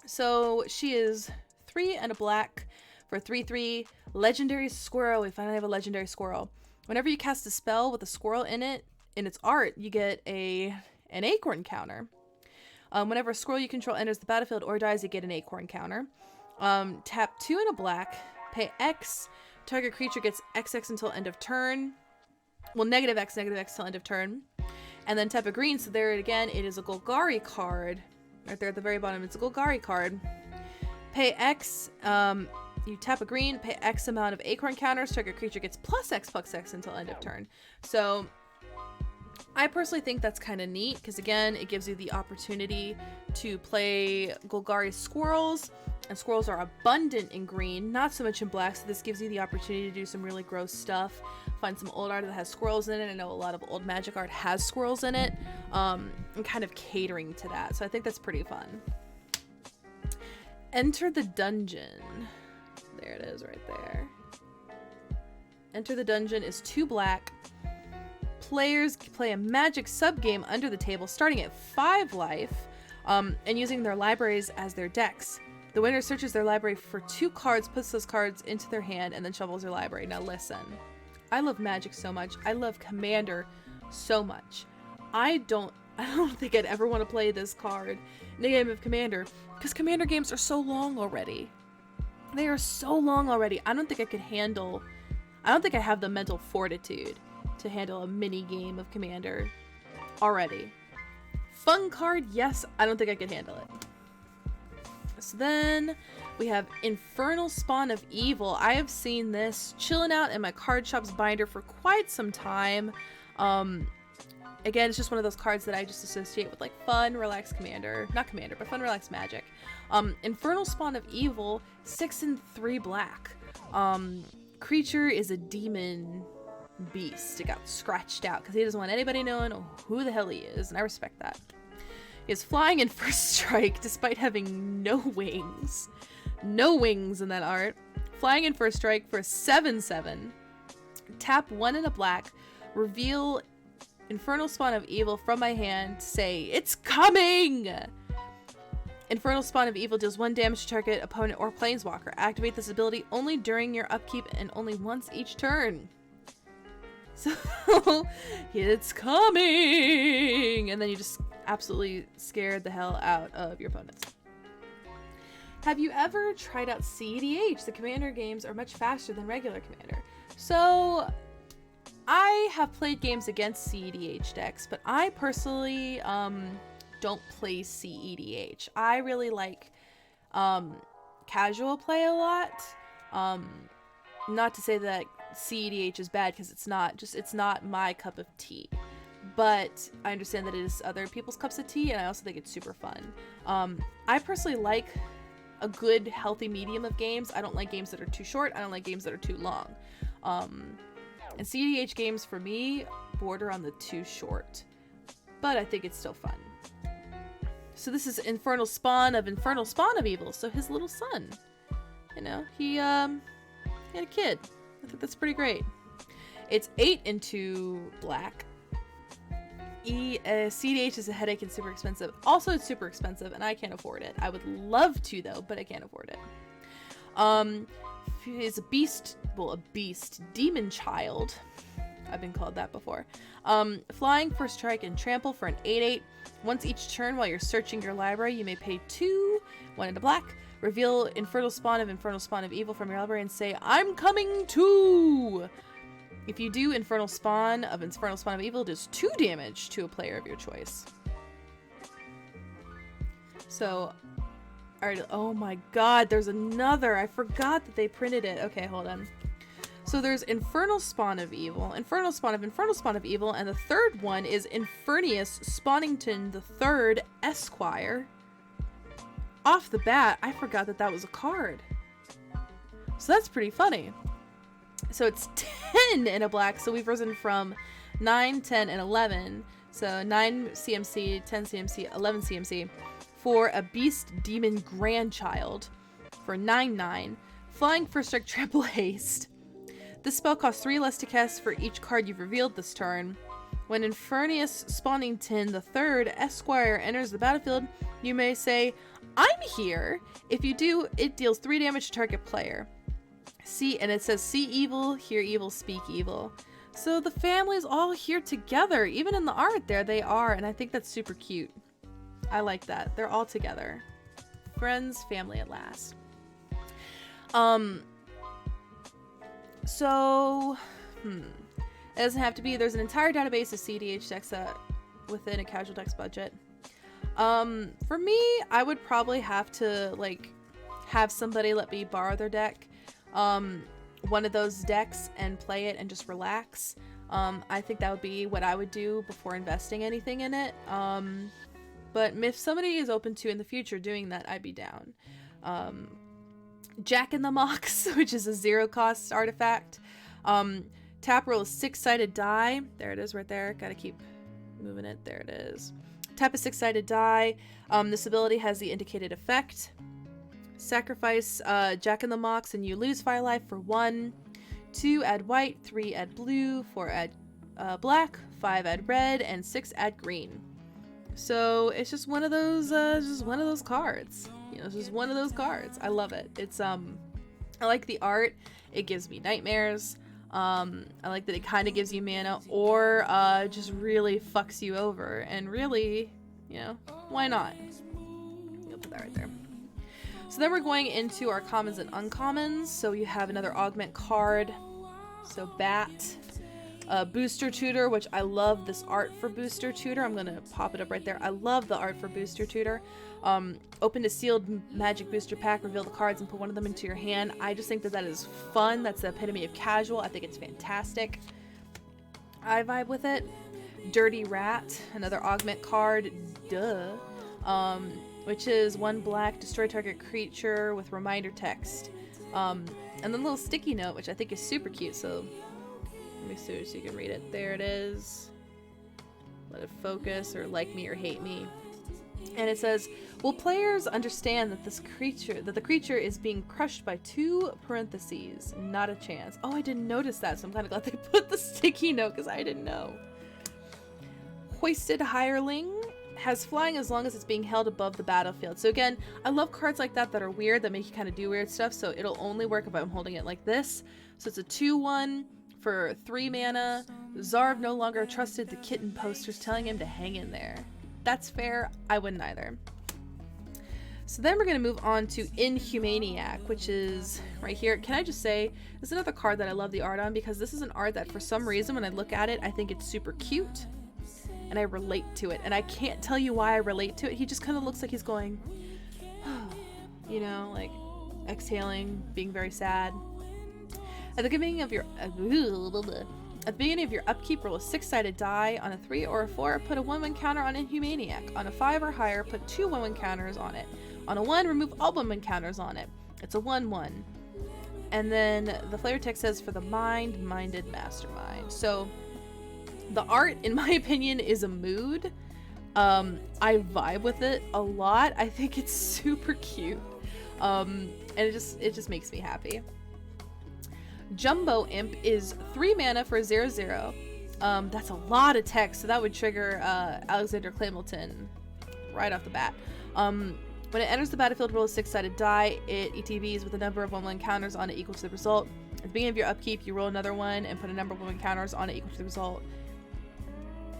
So she is 3 and a black for 3/3 legendary squirrel. We finally have a legendary squirrel. Whenever you cast a spell with a squirrel in it, in its art, you get an acorn counter. Whenever a squirrel you control enters the battlefield or dies, you get an acorn counter. Tap 2 and a black, pay X. Target creature gets XX until end of turn. Well, negative X till end of turn. And then tap a green, so there again, it is a Golgari card. Right there at the very bottom, it's a Golgari card. Pay X, you tap a green, pay X amount of acorn counters, target creature gets plus X until end of turn. So I personally think that's kind of neat because again, it gives you the opportunity to play Golgari squirrels, and squirrels are abundant in green, not so much in black, so this gives you the opportunity to do some really gross stuff. Find some old art that has squirrels in it. I know a lot of old magic art has squirrels in it, and kind of catering to that, so I think that's pretty fun. Enter the dungeon. There it is right there. Enter the dungeon is 2 black. Players play a magic subgame under the table starting at 5 life and using their libraries as their decks. The winner searches their library for 2 cards, puts those cards into their hand, and then shuffles their library. Now listen, I love Magic so much. I love Commander so much. I don't I don't think I'd ever want to play this card in a game of Commander, because Commander games are so long already. They are so long already. I don't think I could handle, I don't think I have the mental fortitude to handle a mini game of Commander already. Fun card, yes, I don't think I could handle it. So then we have Infernal Spawn of Evil. I have seen this chilling out in my card shop's binder for quite some time. Again, it's just one of those cards that I just associate with like fun, relaxed Commander. Not Commander, but fun, relaxed Magic. Infernal Spawn of Evil, 6 and 3 black. Creature is a demon beast. It got scratched out because he doesn't want anybody knowing who the hell he is, and I respect that. He is flying in first strike despite having no wings. No wings in that art. Flying in first strike for a 7/7. Tap 1 and a black. Reveal Infernal Spawn of Evil from my hand. Say, it's coming! Infernal Spawn of Evil deals 1 damage to target opponent or planeswalker. Activate this ability only during your upkeep and only once each turn. So, it's coming! And then you just absolutely scared the hell out of your opponents. Have you ever tried out CEDH? The Commander games are much faster than regular Commander. So, I have played games against CEDH decks, but I personally don't play CEDH. I really like casual play a lot. Not to say that CEDH is bad, because it's not. Just it's not my cup of tea. But I understand that it is other people's cups of tea, and I also think it's super fun. I personally like a good, healthy medium of games. I don't like games that are too short. I don't like games that are too long. And CEDH games, for me, border on the too short. But I think it's still fun. So this is Infernal Spawn of Evil. So his little son. You know, he had a kid. I think that's pretty great. It's 8 and 2 black. CEDH is a headache and super expensive. Also, it's super expensive, and I can't afford it. I would love to, though, but I can't afford it. He's a beast, demon child. I've been called that before. Flying for strike and trample for an 8/8. Once each turn while you're searching your library, you may pay 2, 1 and a black. Reveal Infernal Spawn of Evil from your library and say, I'm coming too! If you do Infernal Spawn of Evil, it does 2 damage to a player of your choice. So, alright, oh my god, there's another. I forgot that they printed it. Okay, hold on. So there's Infernal Spawn of Evil, Infernal Spawn of Evil, and the third one is Infernius Spawnington III Esquire. Off the bat, I forgot that that was a card. So that's pretty funny. So it's 10 in a black, so we've risen from 9, 10, and 11. So 9 CMC, 10 CMC, 11 CMC for a Beast Demon Grandchild for 9/9. Flying for Strike Trample Haste. This spell costs 3 less to cast for each card you've revealed this turn. When Infernius Spawnington III Esquire enters the battlefield, you may say, I'm here. If you do, it deals 3 damage to target player. See, and it says, see evil, hear evil, speak evil. So the family's all here together. Even in the art there, they are, and I think that's super cute. I like that. They're all together. Friends, family at last. So, it doesn't have to be. There's an entire database of CEDH decks within a casual decks budget. For me, I would probably have to, like, have somebody let me borrow their deck. One of those decks and play it and just relax. I think that would be what I would do before investing anything in it. But if somebody is open to in the future doing that, I'd be down. Jack in the Mox, which is a 0-cost artifact. Tap roll a 6-sided die. There it is right there. Gotta keep moving it. There it is. Tap a 6-sided die. This ability has the indicated effect. Sacrifice Jack in the Mox and you lose fire life for 1. 2 add white, 3 add blue, 4 add black, 5 add red, and 6 add green. So it's just one of those cards. You know, it's just one of those cards. I love it. It's I like the art. It gives me nightmares. I like that it kind of gives you mana, or just really fucks you over. And really, you know, why not? You'll put that right there. So then we're going into our commons and uncommons. So you have another augment card. So Bat. Booster Tutor, which I love this art for Booster Tutor. I'm going to pop it up right there. I love the art for Booster Tutor. Open a sealed magic booster pack, reveal the cards, and put one of them into your hand. I just think that that is fun. That's the epitome of casual. I think it's fantastic. I vibe with it. Dirty Rat, another augment card. Duh. Which is 1 black, destroy target creature with reminder text. And then a little sticky note, which I think is super cute. So let me see so you can read it. There it is. Let it focus, or like me or hate me. And it says, will players understand that the creature is being crushed by 2 parentheses? Not a chance. Oh, I didn't notice that, so I'm kind of glad they put the sticky note because I didn't know. Hoisted Hireling has flying as long as it's being held above the battlefield. So again, I love cards like that are weird, that make you kind of do weird stuff. So it'll only work if I'm holding it like this. So it's a 2/1 for 3 mana. Zarv no longer trusted the kitten posters telling him to hang in there. That's fair. I wouldn't either. So then we're going to move on to Inhumaniac, which is right here. Can I just say, this is another card that I love the art on, because this is an art that for some reason when I look at it, I think it's super cute. And I relate to it. And I can't tell you why I relate to it. He just kind of looks like he's going, you know, like exhaling, being very sad. At the beginning of your upkeep, roll a 6-sided die. On a 3 or a 4, put a 1/1 counter on Inhumaniac. On a 5 or higher, put 2 1/1 counters on it. On a 1, remove all 1/1 counters on it. It's a 1/1. And then the flavor text says, for the minded mastermind. So the art, in my opinion, is a mood. I vibe with it a lot. I think it's super cute. And it just makes me happy. Jumbo Imp is 3 mana for 0/0. That's a lot of text, so that would trigger Alexander Clamilton right off the bat. When it enters the battlefield, roll a 6-sided die. It ETBs with a number of 1/1 counters on it equal to the result. At the beginning of your upkeep, you roll another one and put a number of 1/1 counters on it equal to the result.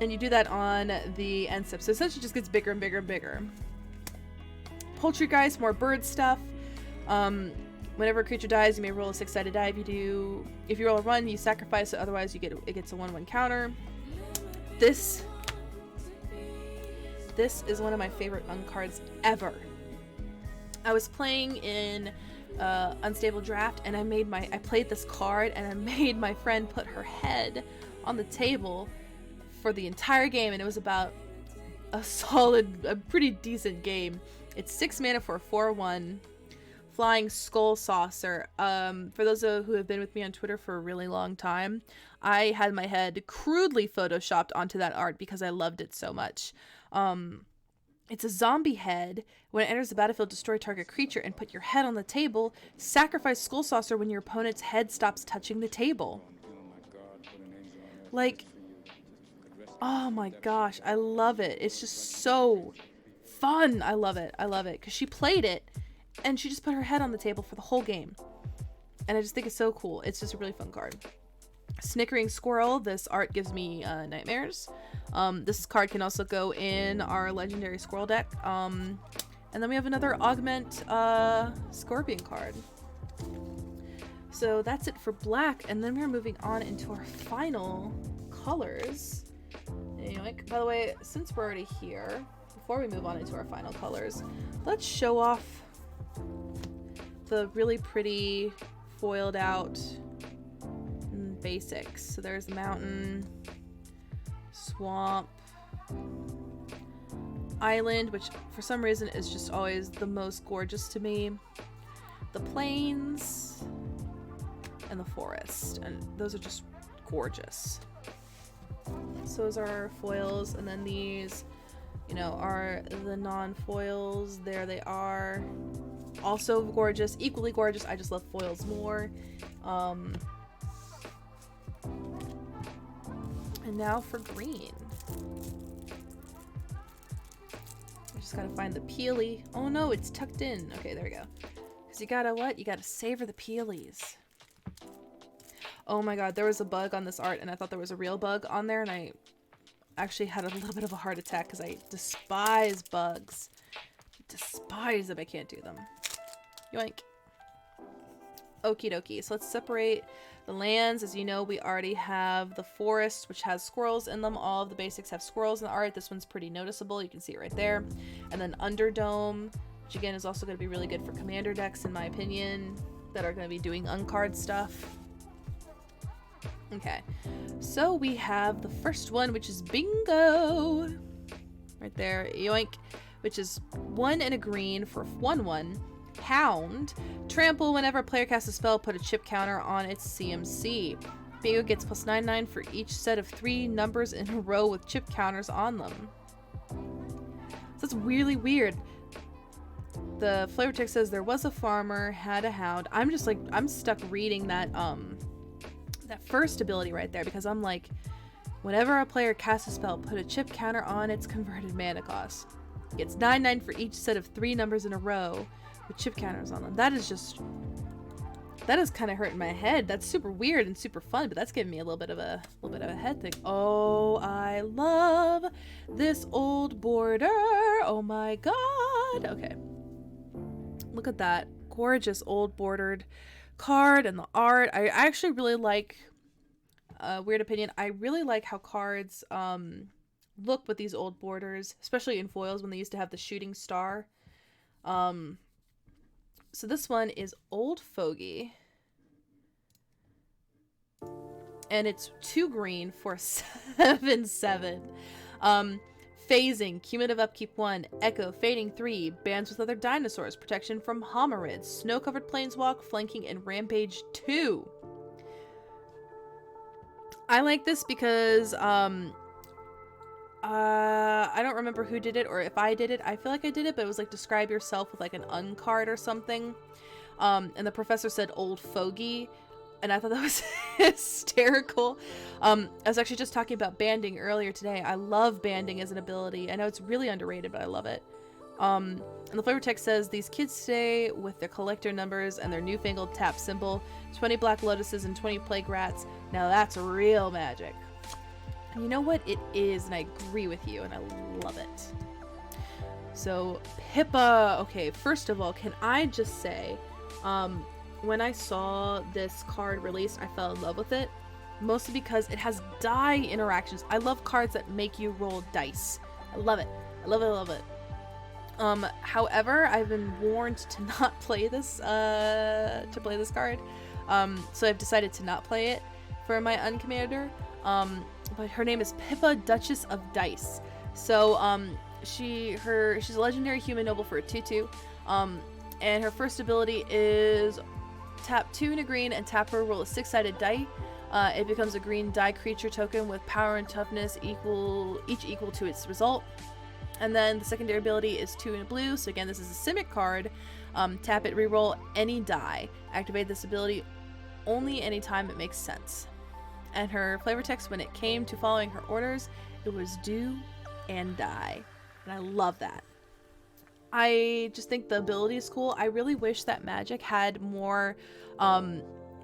And you do that on the end step. So essentially it just gets bigger and bigger and bigger. Poultrygeist, more bird stuff. Whenever a creature dies, you may roll a 6-sided die. If you roll a 1, you sacrifice it. Otherwise, it gets a 1/1 counter. This is one of my favorite uncards ever. I was playing in Unstable Draft, and I played this card, and I made my friend put her head on the table for the entire game, and it was about a pretty decent game. It's 6 mana for a 4/1. Flying Skull Saucer. For those who have been with me on Twitter for a really long time, I had my head crudely photoshopped onto that art because I loved it so much. It's a zombie head. When it enters the battlefield, destroy target creature and put your head on the table. Sacrifice Skull Saucer when your opponent's head stops touching the table. Like, oh my gosh, I love it. It's just so fun. I love it. I love it because she played it and she just put her head on the table for the whole game. And I just think it's so cool. It's just a really fun card. Snickering Squirrel. This art gives me nightmares. This card can also go in our legendary squirrel deck. And then we have another augment scorpion card. So that's it for black. And then we're moving on into our final colors. Anyway, by the way, since we're already here, before we move on into our final colors, let's show off the really pretty foiled out basics. So there's mountain, swamp, island, which for some reason is just always the most gorgeous to me, the plains, and the forest, and those are just gorgeous. So those are our foils, and then these, are the non-foils. There they are. Also gorgeous, equally gorgeous. I just love foils more. And now for green. I just gotta find the peely. Oh no, it's tucked in. Okay, there we go. Because you gotta what? You gotta savor the peelies. Oh my god, there was a bug on this art and I thought there was a real bug on there, and I actually had a little bit of a heart attack because I despise bugs. Despise them. I can't do them. Yoink. Okie dokie. So let's separate the lands. As you know, we already have the forest, which has squirrels in them. All of the basics have squirrels in the art. This one's pretty noticeable. You can see it right there. And then Underdome, which again is also going to be really good for commander decks, in my opinion, that are going to be doing uncard stuff. Okay, so we have the first one, which is Bingo. Right there, yoink, which is 1 and a green for 1/1. Hound. Trample whenever a player casts a spell, put a chip counter on its CMC. Bingo gets +9/9 for each set of 3 numbers in a row with chip counters on them. So that's really weird. The flavor text says there was a farmer, had a hound. I'm just like, I'm stuck reading that that first ability right there, because I'm like, whenever a player casts a spell, put a chip counter on its converted mana cost. Gets 9/9 for each set of 3 numbers in a row with chip counters on them. That is kind of hurting my head. That's super weird and super fun, but that's giving me a little bit of a head thing. Oh, I love this old border. Oh my god. Okay. Look at that gorgeous old bordered card and the art. I actually really like, weird opinion, I really like how cards look with these old borders, especially in foils when they used to have the shooting star. So this one is Old Fogey, and it's 2 green for 7/7. Phasing, cumulative upkeep 1, Echo, fading 3, bands with other dinosaurs, protection from hominids, snow-covered planeswalk, flanking, and rampage 2. I like this because I don't remember who did it or if I did it. I feel like I did it, but it was like describe yourself with like an uncard or something. And the professor said Old Fogey, and I thought that was hysterical. I was actually just talking about banding earlier today. I love banding as an ability. I know it's really underrated, but I love it. And the flavor text says, these kids stay with their collector numbers and their newfangled tap symbol, 20 black lotuses and 20 plague rats. Now that's real magic. And you know what? It is, and I agree with you, and I love it. So, Pippa. Okay, first of all, can I just say, when I saw this card released, I fell in love with it. Mostly because it has die interactions. I love cards that make you roll dice. I love it. I love it, I love it. However, I've been warned to not play this, card. So I've decided to not play it for my uncommander. But her name is Pippa, Duchess of Dice. So, she's a legendary human noble for a 2/2. And her first ability is tap 2 and a green and tap her, roll a 6-sided die. It becomes a green die creature token with power and toughness equal to its result. And then the secondary ability is 2 and a blue. So again, this is a Simic card. Tap it, reroll any die. Activate this ability only anytime it makes sense. And her flavor text, when it came to following her orders, it was do and die. And I love that. I just think the ability is cool. I really wish that Magic had more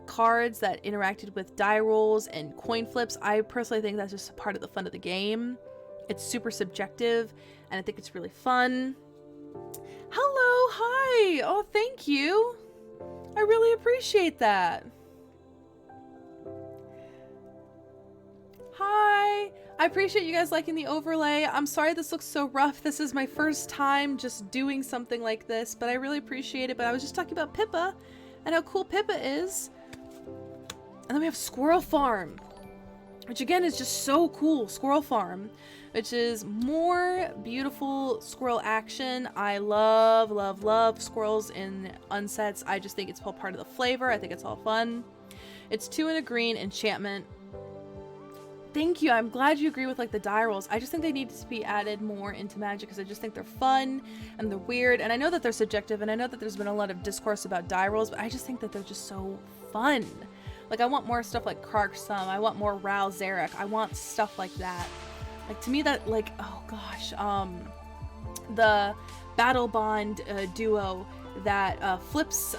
cards that interacted with die rolls and coin flips. I personally think that's just a part of the fun of the game. It's super subjective, and I think it's really fun. Hello, hi! Oh, thank you! I really appreciate that. Hi! I appreciate you guys liking the overlay. I'm sorry this looks so rough. This is my first time just doing something like this, but I really appreciate it. But I was just talking about Pippa and how cool Pippa is. And then we have Squirrel Farm, which again is just so cool. Squirrel Farm, which is more beautiful squirrel action. I love, love, love squirrels in unsets. I just think it's all part of the flavor. I think it's all fun. It's 2 and a green enchantment. Thank you. I'm glad you agree with like the die rolls. I just think they need to be added more into Magic because I just think they're fun and they're weird. And I know that they're subjective, and I know that there's been a lot of discourse about die rolls, but I just think that they're just so fun. Like, I want more stuff like Karksum. I want more Ral Zarek. I want stuff like that. Like, to me, that, like, oh gosh, the Battle Bond duo that flips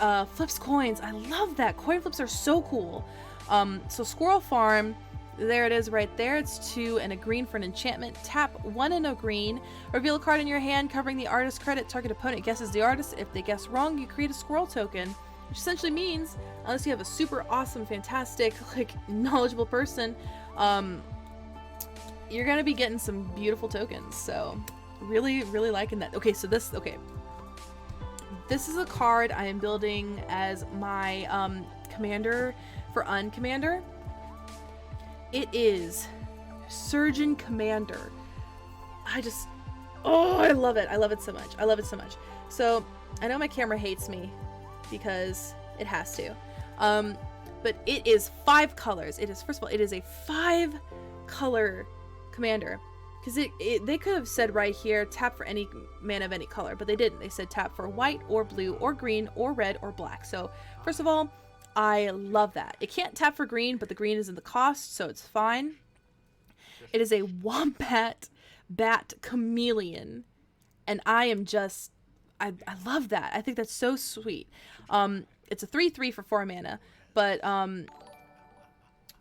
coins. I love that. Coin flips are so cool. So Squirrel Farm, there it is right there. It's 2 and a green for an enchantment. Tap 1 and a green. Reveal a card in your hand covering the artist credit. Target opponent guesses the artist. If they guess wrong, you create a squirrel token. Which essentially means, unless you have a super awesome, fantastic, like, knowledgeable person, you're gonna be getting some beautiful tokens. So, really, really liking that. Okay, so this is a card I am building as my commander for Uncommander. It is Surgeon Commander. I love it. I love it so much. I love it so much. So, I know my camera hates me because it has to. But it is 5 colors. It is, first of all, it is a 5 color commander. Because they could have said right here, tap for any mana of any color, but they didn't. They said tap for white or blue or green or red or black. So, first of all, I love that. It can't tap for green, but the green is in the cost, so it's fine. It is a Wombat Bat Chameleon, and I am just, I love that. I think that's so sweet. It's a 3/3 for 4 mana, but,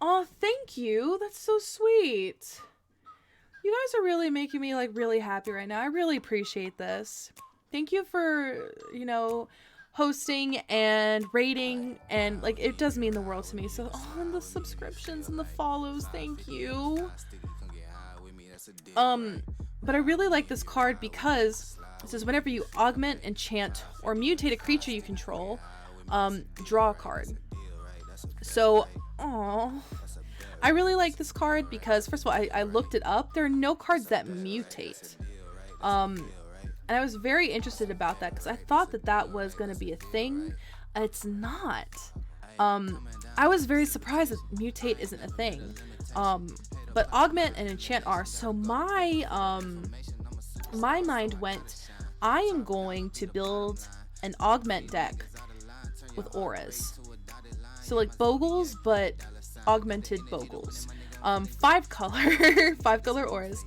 oh, thank you. That's so sweet. You guys are really making me, like, really happy right now. I really appreciate this. Thank you for, you know, hosting and rating, and, like, it does mean the world to me. So, oh, and the subscriptions and the follows, thank you. But I really like this card because it says whenever you augment, enchant, or mutate a creature you control, draw a card. So, oh, I really like this card because, first of all, I looked it up. There are no cards that mutate. And I was very interested about that because I thought that was going to be a thing. It's not. I was very surprised that mutate isn't a thing. But augment and enchant are. So my mind went, I am going to build an augment deck with auras. So like Bogles, but augmented Bogles. 5 color, 5 color auras.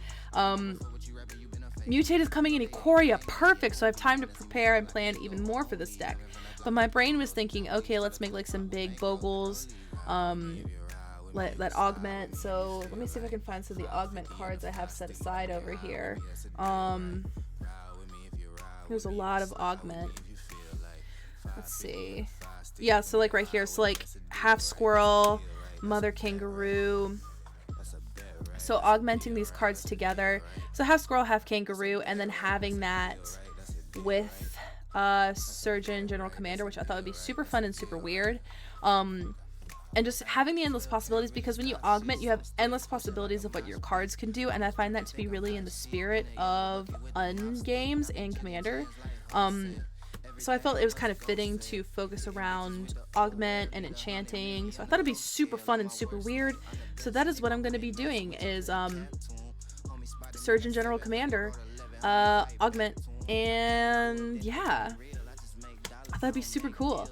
Mutate is coming in Ikoria, perfect, so I have time to prepare and plan even more for this deck. But my brain was thinking, okay, let's make like some big Bogles, let augment. So let me see if I can find some of the augment cards I have set aside over here. There's a lot of augment. Let's see. Yeah, so like right here, so like half squirrel, mother kangaroo. So augmenting these cards together. So half squirrel, half kangaroo, and then having that with Surgeon General Commander, which I thought would be super fun and super weird. And just having the endless possibilities, because when you augment, you have endless possibilities of what your cards can do, and I find that to be really in the spirit of games and Commander. So I felt it was kind of fitting to focus around augment and enchanting. So I thought it'd be super fun and super weird. So that is what I'm going to be doing is Surgeon General Commander, augment, and yeah, I thought it'd be super cool.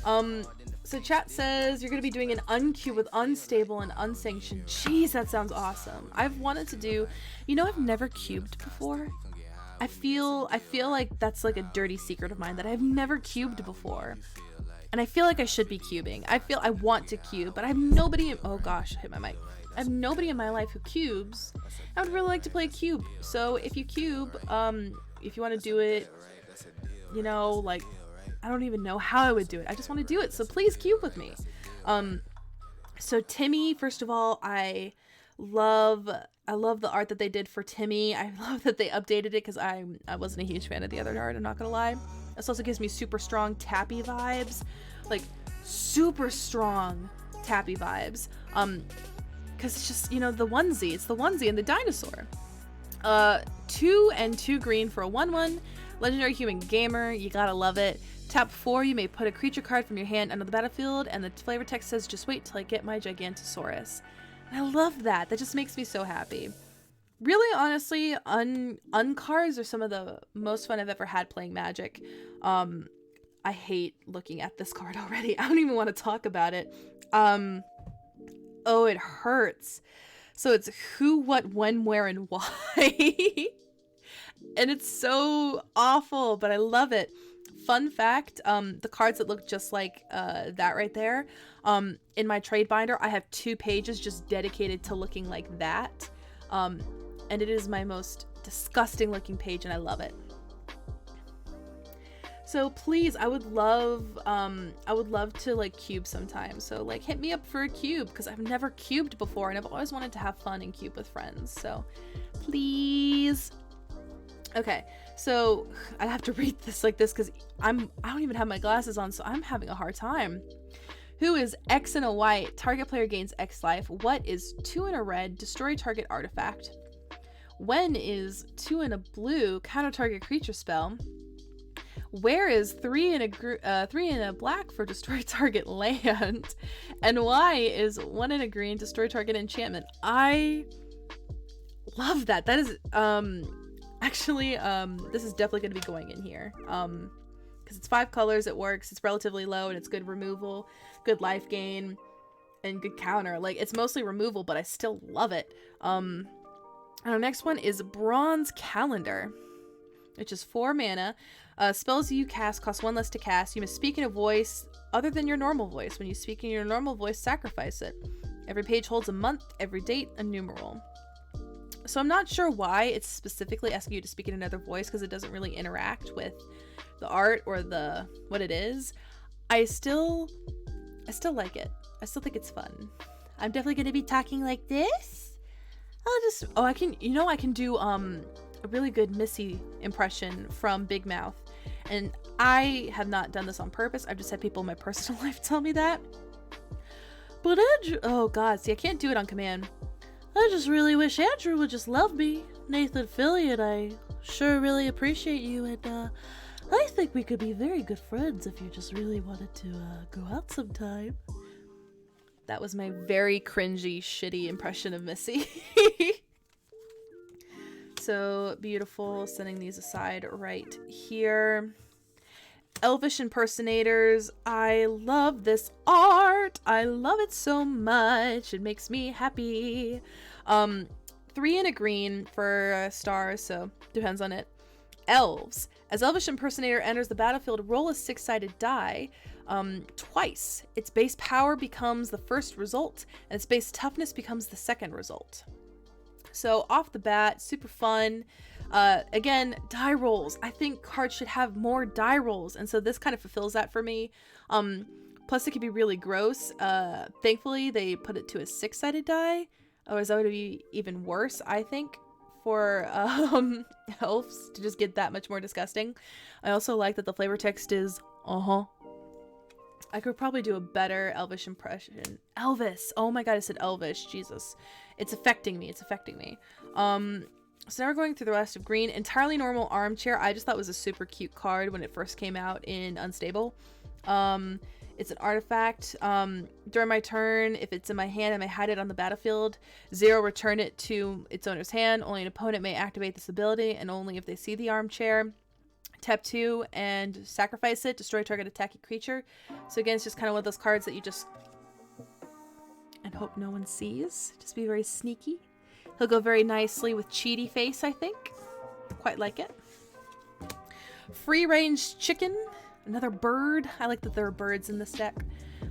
So chat says you're going to be doing an uncube with unstable and unsanctioned. Jeez, that sounds awesome. I've wanted to do, I've never cubed before. I feel like that's like a dirty secret of mine that I've never cubed before. And I feel like I should be cubing. I want to cube, but I have nobody oh gosh, I hit my mic. I have nobody in my life who cubes. I would really like to play a cube. So if you cube, if you want to do it, like, I don't even know how I would do it. I just want to do it. So please cube with me. So Timmy, first of all, I love the art that they did for Timmy. I love that they updated it because I wasn't a huge fan of the other art, I'm not gonna lie. This also gives me super strong tappy vibes, like super strong tappy vibes. Because it's just, the onesie. It's the onesie and the dinosaur. 2 and 2 green for a 1/1. Legendary Human Gamer, you gotta love it. Tap 4, you may put a creature card from your hand onto the battlefield, and the flavor text says, just wait till I get my Gigantosaurus. And I love that. That just makes me so happy. Really, honestly, uncards are some of the most fun I've ever had playing Magic. I hate looking at this card already. I don't even want to talk about it. Oh, it hurts. So it's who, what, when, where, and why. And it's so awful, but I love it. fun fact, the cards that look just like that right there, in my trade binder, I have 2 pages just dedicated to looking like that. And it is my most disgusting looking page, and I love it. So please, I would love to like cube sometime. So like hit me up for a cube, because I've never cubed before and I've always wanted to have fun and cube with friends. So please. Okay, so I have to read this like this because I don't even have my glasses on, so I'm having a hard time. Who is X in a white? Target player gains X life. What is 2 in a red? Destroy target artifact. When is 2 in a blue? Counter target creature spell. Where is 3 in a black for destroy target land? And why is 1 in a green destroy target enchantment? I love that. That is actually this is definitely going to be going in here. Because it's 5 colors, it works, it's relatively low, and it's good removal, good life gain, and good counter. Like, it's mostly removal, but I still love it. Our next one is Bronze Calendar, which is 4 mana. Spells you cast cost 1 less to cast. You must speak in a voice other than your normal voice. When you speak in your normal voice, sacrifice it. Every page holds a month, every date a numeral. So I'm not sure why it's specifically asking you to speak in another voice, because it doesn't really interact with the art or the what it is. I still like it. I still think it's fun. I'm definitely going to be talking like this. I can do a really good Missy impression from Big Mouth. And I have not done this on purpose. I've just had people in my personal life tell me that. But Andrew, oh god, see, I can't do it on command. I just really wish Andrew would just love me. Nathan Fillion, I sure really appreciate you, and I think we could be very good friends if you just really wanted to go out sometime. That was my very cringy, shitty impression of Missy. So beautiful. Sending these aside right here. Elvish impersonators. I love this art. I love it so much. It makes me happy. 3 and a green for a star, so depends on it. Elves. As Elvish impersonator enters the battlefield, roll a 6-sided die twice. Its base power becomes the first result, and its base toughness becomes the second result. So off the bat, super fun. Again, die rolls. I think cards should have more die rolls, and so this kind of fulfills that for me. Plus, it can be really gross. Thankfully, they put it to a 6-sided die. Otherwise, that would be even worse, I think, for elves to just get that much more disgusting. I also like that the flavor text is I could probably do a better Elvish impression. Elvis. Oh my god, I said Elvish. Jesus. It's affecting me. So now we're going through the rest of green. Entirely Normal Armchair. I just thought was a super cute card when it first came out in Unstable. It's an artifact. During my turn, if it's in my hand, I may hide it on the battlefield. 0, return it to its owner's hand. Only an opponent may activate this ability, and only if they see the armchair. Tap 2 and sacrifice it. Destroy target attacking creature. So again, it's just kind of one of those cards that you just and hope no one sees. Just be very sneaky. He'll go very nicely with Cheaty Face, I think. Quite like it. Free range chicken. Another bird. I like that there are birds in this deck.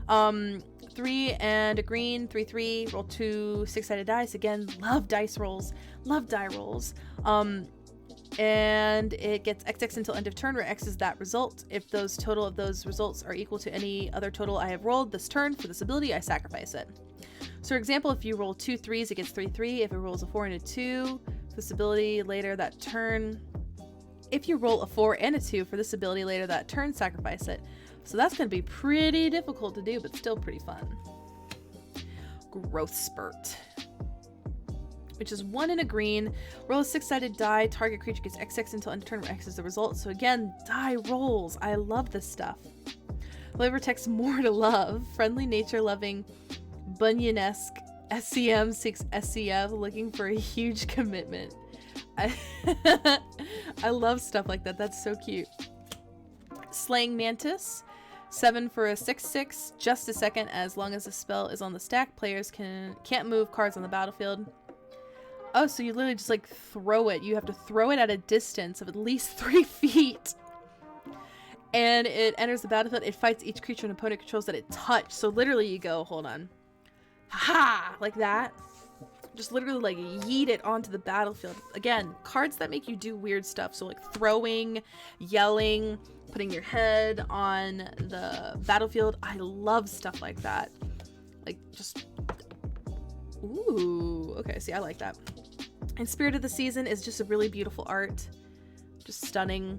3 and a green. 3/3. Roll 2 6-sided dice. Again, love dice rolls. Love die rolls. And it gets XX until end of turn, where X is that result. If those total of those results are equal to any other total I have rolled this turn for this ability, I sacrifice it. So for example, if you roll 2 3s, it gets 3/3. If it rolls a 4 and a 2 for this ability later that turn. If you roll a 4 and a 2 for this ability later that turn, sacrifice it. So that's going to be pretty difficult to do, but still pretty fun. Growth Spurt, which is 1 and a green. Roll a 6-sided die. Target creature gets XX until end of turn, where X is the result. So again, die rolls. I love this stuff. Flavor text more to love. Friendly nature loving Bunyan-esque SCM seeks SCF, looking for a huge commitment. I love stuff like that. That's so cute. Slaying Mantis. 7 for a 6/6. Just a second. As long as the spell is on the stack, players can't move cards on the battlefield. Oh, so you literally just like throw it. You have to throw it at a distance of at least 3 feet. And it enters the battlefield. It fights each creature an opponent controls that it touched. So literally you go, hold on. Ha! Like that. Just literally like yeet it onto the battlefield. Again, cards that make you do weird stuff. So like throwing, yelling, putting your head on the battlefield. I love stuff like that. Like just... Ooh. Okay, see, I like that. And Spirit of the Season is just a really beautiful art. Just stunning.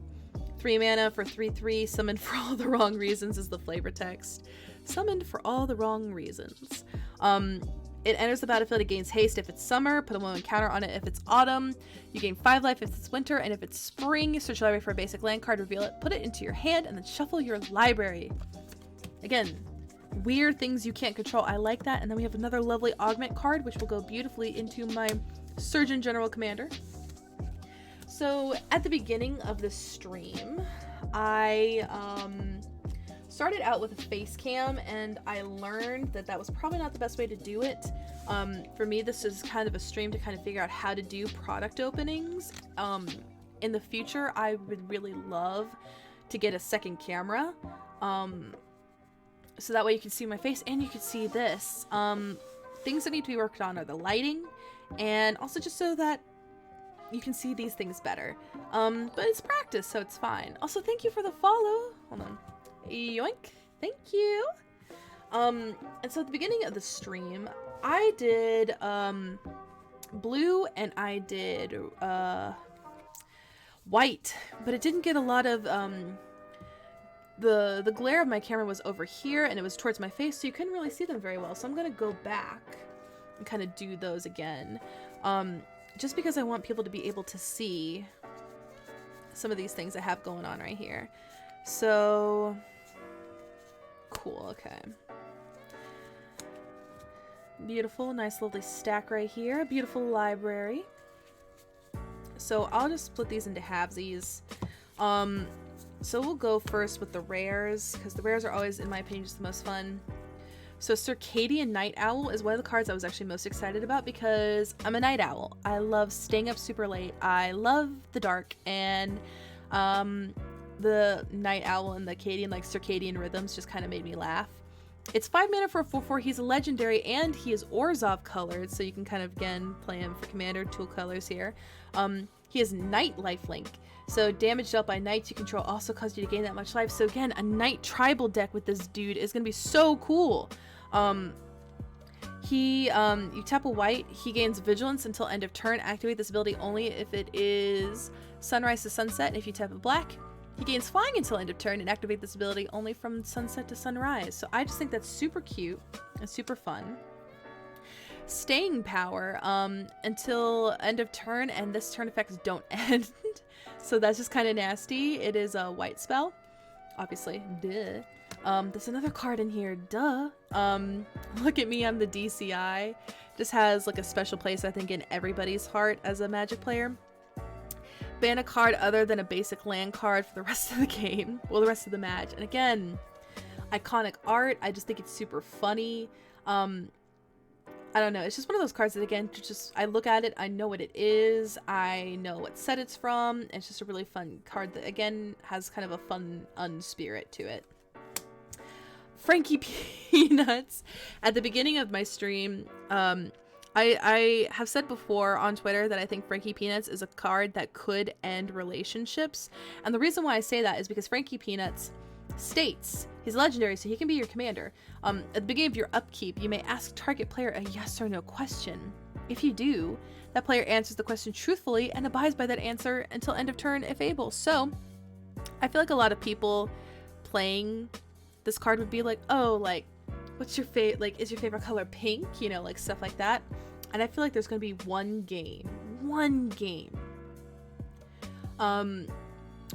3 mana for 3/3. Summoned for all the wrong reasons is the flavor text. Summoned for all the wrong reasons. It enters the battlefield, it gains haste if it's summer, put a 1/1 counter on it if it's autumn. You gain 5 life if it's winter, and if it's spring, search your library for a basic land card, reveal it, put it into your hand, and then shuffle your library. Again, weird things you can't control. I like that. And then we have another lovely augment card, which will go beautifully into my Surgeon General Commander. So at the beginning of the stream, I started out with a face cam, and I learned that that was probably not the best way to do it. For me, this is kind of a stream to kind of figure out how to do product openings. In the future, I would really love to get a second camera, so that way you can see my face and you can see this. Things that need to be worked on are the lighting, and also just so that you can see these things better. But it's practice, so it's fine. Also, thank you for the follow. Hold on. Yoink. Thank you. And so at the beginning of the stream, I did blue and I did white, but it didn't get a lot of the glare of my camera was over here and it was towards my face, so you couldn't really see them very well. So I'm gonna go back and kind of do those again, just because I want people to be able to see some of these things I have going on right here. So cool. Okay, beautiful, nice lovely stack right here. Beautiful library. So I'll just split these into halvesies. So we'll go first with the rares, because the rares are always, in my opinion, just the most fun. So Circadian Night Owl is one of the cards I was actually most excited about, because I'm a night owl. I love staying up super late. I love the dark, and the night owl and the circadian rhythms just kind of made me laugh. It's 5 mana for a 4/4. He's a legendary, and he is Orzhov colored, so you can kind of, again, play him for commander tool colors here. He has night lifelink, so damage dealt by knights you control also causes you to gain that much life. So again, a night tribal deck with this dude is gonna be so cool. You tap a white, he gains vigilance until end of turn. Activate this ability only if it is sunrise to sunset, and if you tap a black, he gains flying until end of turn, and activate this ability only from sunset to sunrise. So I just think that's super cute and super fun. Staying power until end of turn, and this turn effects don't end. So that's just kind of nasty. It is a white spell, obviously. Duh. There's another card in here. Duh. Look at me, I'm the DCI. Just has like a special place, I think, in everybody's heart as a Magic player. Ban a card other than a basic land card for the rest of the game. Well, the rest of the match. And again, iconic art. I just think it's super funny. I don't know. It's just one of those cards that, again, just I look at it, I know what it is, I know what set it's from. It's just a really fun card that, again, has kind of a fun spirit to it. Frankie Peanuts. At the beginning of my stream, I have said before on Twitter that I think Frankie Peanuts is a card that could end relationships. And the reason why I say that is because Frankie Peanuts states he's legendary, so he can be your commander. At the beginning of your upkeep, you may ask target player a yes or no question. If you do, that player answers the question truthfully and abides by that answer until end of turn if able. So I feel like a lot of people playing this card would be like, oh, like, what's your favorite, like, is your favorite color pink? You know, like stuff like that. And I feel like there's going to be one game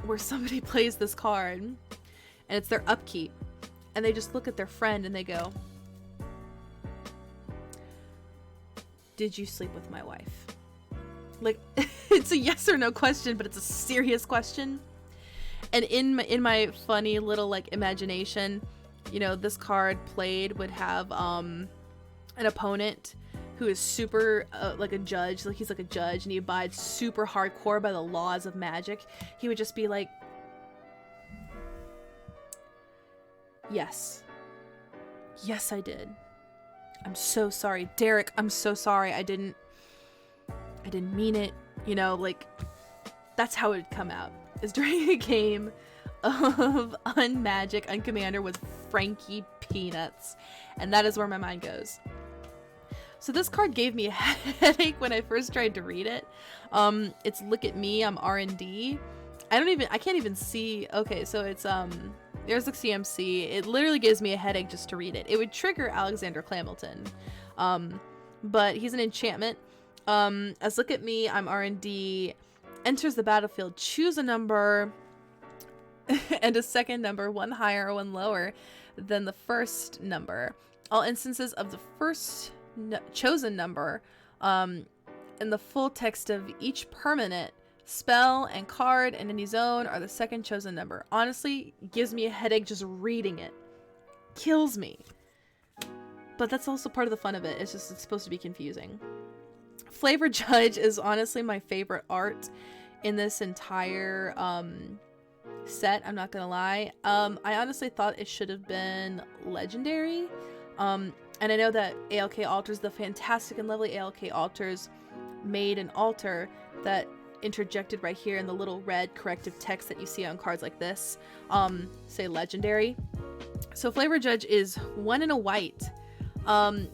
where somebody plays this card and it's their upkeep, and they just look at their friend and they go, did you sleep with my wife? Like, it's a yes or no question, but it's a serious question. And in my funny little, like, imagination, you know, this card played would have an opponent who is super like a judge, like he's like a judge and he abides super hardcore by the laws of magic. He would just be like, Yes. Yes, I did. I'm so sorry. Derek, I'm so sorry. I didn't mean it. You know, like, that's how it would come out. Is during a game of Unmagic, Uncommander with Frankie Peanuts. And that is where my mind goes. So this card gave me a headache when I first tried to read it. It's Look at Me, I'm R&D. I can't even see. Okay, so it's, there's the CMC. It literally gives me a headache just to read it. It would trigger Alexander Clamilton. But he's an enchantment. As Look at Me, I'm R&D, enters the battlefield, choose a number and a second number, one higher or one lower than the first number. All instances of the first chosen number, and the full text of each permanent spell and card in any zone are the second chosen number. Honestly, gives me a headache just reading it. Kills me. But that's also part of the fun of it. It's supposed to be confusing. Flavor Judge is honestly my favorite art in this entire set. I'm not gonna lie. I honestly thought it should have been legendary. And I know that ALK Altars, the fantastic and lovely ALK Altars, made an altar that interjected right here in the little red corrective text that you see on cards like this, say legendary. So Flavor Judge is 1 and a white.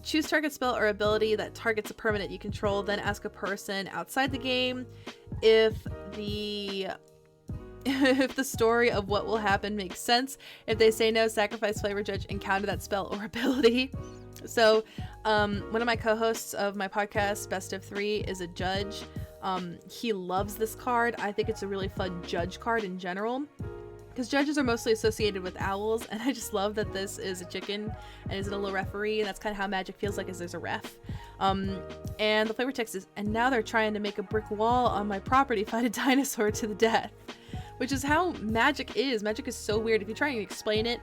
Choose target spell or ability that targets a permanent you control, then ask a person outside the game if the story of what will happen makes sense. If they say no, sacrifice Flavor Judge and counter that spell or ability. So one of my co-hosts of my podcast, Best of 3, is a judge. He loves this card. I think it's a really fun judge card in general, because judges are mostly associated with owls, and I just love that this is a chicken and is a little referee, and that's kind of how Magic feels like, is there's a ref. And the flavor text is, and now they're trying to make a brick wall on my property, fight a dinosaur to the death. Which is how Magic is. Magic is so weird. If you try and explain it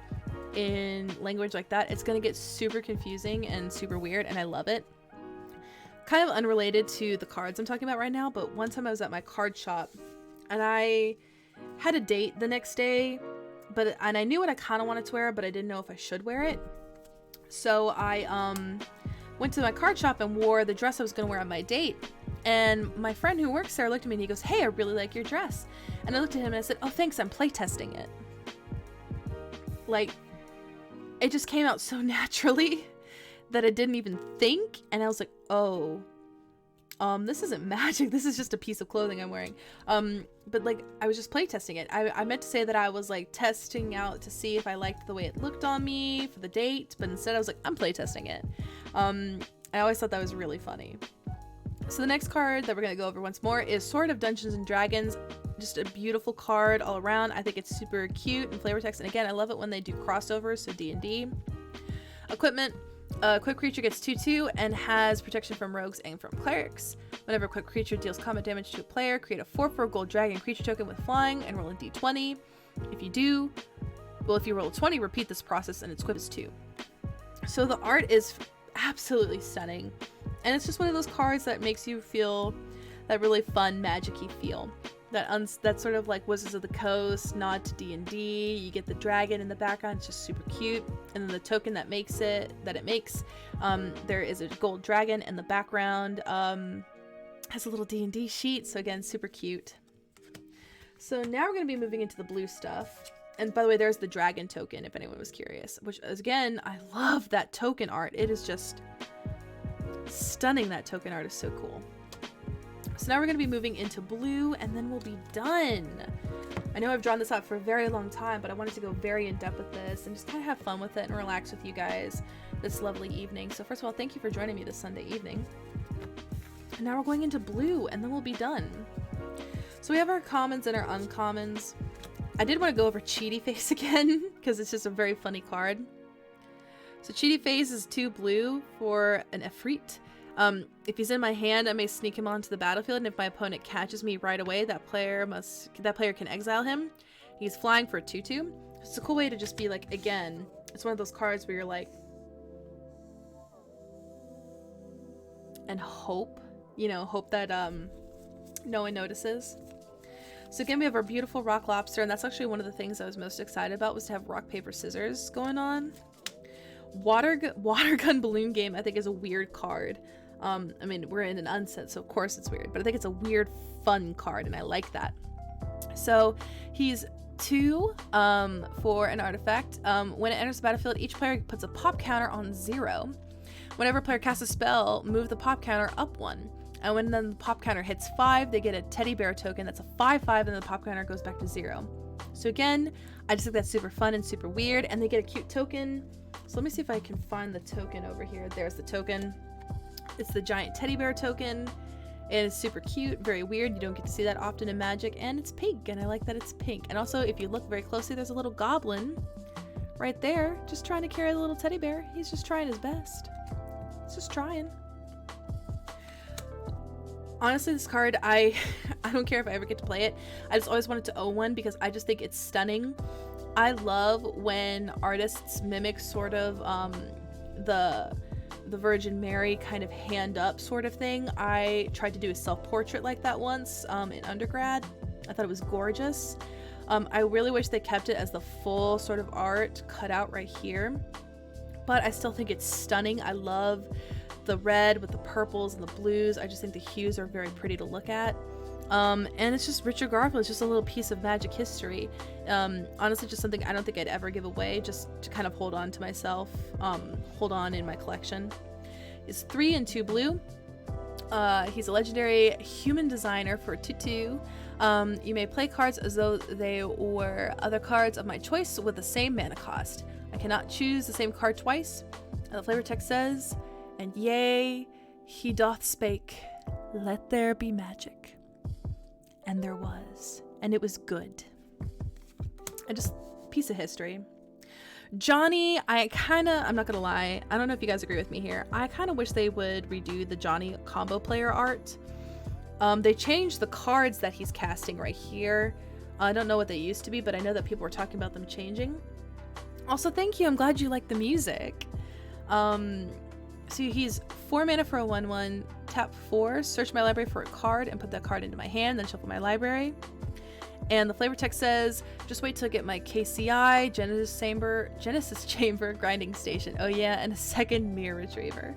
in language like that, it's gonna get super confusing and super weird, and I love it. Kind of unrelated to the cards I'm talking about right now, but one time I was at my card shop, and I had a date the next day, and I knew what I kind of wanted to wear, but I didn't know if I should wear it. So I went to my card shop and wore the dress I was gonna wear on my date. And my friend who works there looked at me and he goes, "Hey, I really like your dress." And I looked at him and I said, "Oh, thanks, I'm playtesting it." Like, it just came out so naturally that I didn't even think. And I was like, oh, this isn't magic. This is just a piece of clothing I'm wearing. But like, I was just playtesting it. I meant to say that I was like testing out to see if I liked the way it looked on me for the date. But instead I was like, I'm playtesting it. I always thought that was really funny. So the next card that we're going to go over once more is Sword of Dungeons and Dragons. Just a beautiful card all around. I think it's super cute and flavor text. And again, I love it when they do crossovers, so D&D. Equipment. A quick creature gets 2/2 and has protection from rogues and from clerics. Whenever a quick creature deals combat damage to a player, create a 4/4 gold dragon creature token with flying and roll a d20. If you roll a 20, repeat this process and its equip is 2. So the art is absolutely stunning. And it's just one of those cards that makes you feel that really fun, magic-y feel. That sort of like Wizards of the Coast, nod to D&D. You get the dragon in the background, it's just super cute. And then the token that it makes, there is a gold dragon in the background. Has a little D&D sheet, so again, super cute. So now we're going to be moving into the blue stuff. And by the way, there's the dragon token, if anyone was curious. Which, again, I love that token art. It is just stunning. That token art is so cool. So now we're going to be moving into blue, and then we'll be done. I know I've drawn this out for a very long time, but I wanted to go very in-depth with this and just kind of have fun with it and relax with you guys this lovely evening. So first of all, thank you for joining me this Sunday evening. And now we're going into blue, and then we'll be done. So we have our commons and our uncommons. I did want to go over Cheaty Face again, because it's just a very funny card. So Cheaty Face is 2 blue for an Efreet. If he's in my hand, I may sneak him onto the battlefield, and if my opponent catches me right away, that player can exile him. He's flying for a 2/2. It's a cool way to just be like, again, it's one of those cards where you're like, and hope that no one notices. So again, we have our beautiful rock lobster, and that's actually one of the things I was most excited about, was to have rock, paper, scissors going on. Water gun balloon game, I think, is a weird card. I mean, we're in an unset, so of course it's weird, but I think it's a weird, fun card, and I like that. So he's 2 for an artifact. When it enters the battlefield, each player puts a pop counter on 0. Whenever a player casts a spell, move the pop counter up 1. And when then the pop counter hits 5, they get a teddy bear token. That's a 5/5, and the pop counter goes back to 0. So again, I just think that's super fun and super weird, and they get a cute token. So let me see if I can find the token over here. There's the token. It's the giant teddy bear token. It is super cute, very weird. You don't get to see that often in Magic, and it's pink, and I like that it's pink. And also, if you look very closely, there's a little goblin right there, just trying to carry the little teddy bear. He's just trying his best. He's just trying. Honestly, this card, I don't care if I ever get to play it. I just always wanted to own one because I just think it's stunning. I love when artists mimic sort of the Virgin Mary kind of hand up sort of thing. I tried to do a self-portrait like that once in undergrad. I thought it was gorgeous. I really wish they kept it as the full sort of art cut out right here, but I still think it's stunning. I love the red with the purples and the blues. I just think the hues are very pretty to look at. And it's just Richard Garfield. It's just a little piece of Magic history. Honestly, just something I don't think I'd ever give away, just to kind of hold on to myself, hold on in my collection. It's 3 and 2 blue. He's a legendary human designer for 2/2. You may play cards as though they were other cards of my choice with the same mana cost. I cannot choose the same card twice. And the flavor text says, "And yea, he doth spake, let there be magic. And there was, and it was good." And just piece of history. Johnny, I'm not gonna lie, I don't know if you guys agree with me here. I kind of wish they would redo the Johnny combo player art. They changed the cards that he's casting right here. I don't know what they used to be, but I know that people were talking about them changing. Also, thank you. I'm glad you like the music. So he's 4 mana for a 1/1. Tap 4, search my library for a card and put that card into my hand, then shuffle my library. And the flavor text says, "Just wait till I get my KCI, Genesis Chamber grinding station. Oh yeah, and a second Mirror Retriever."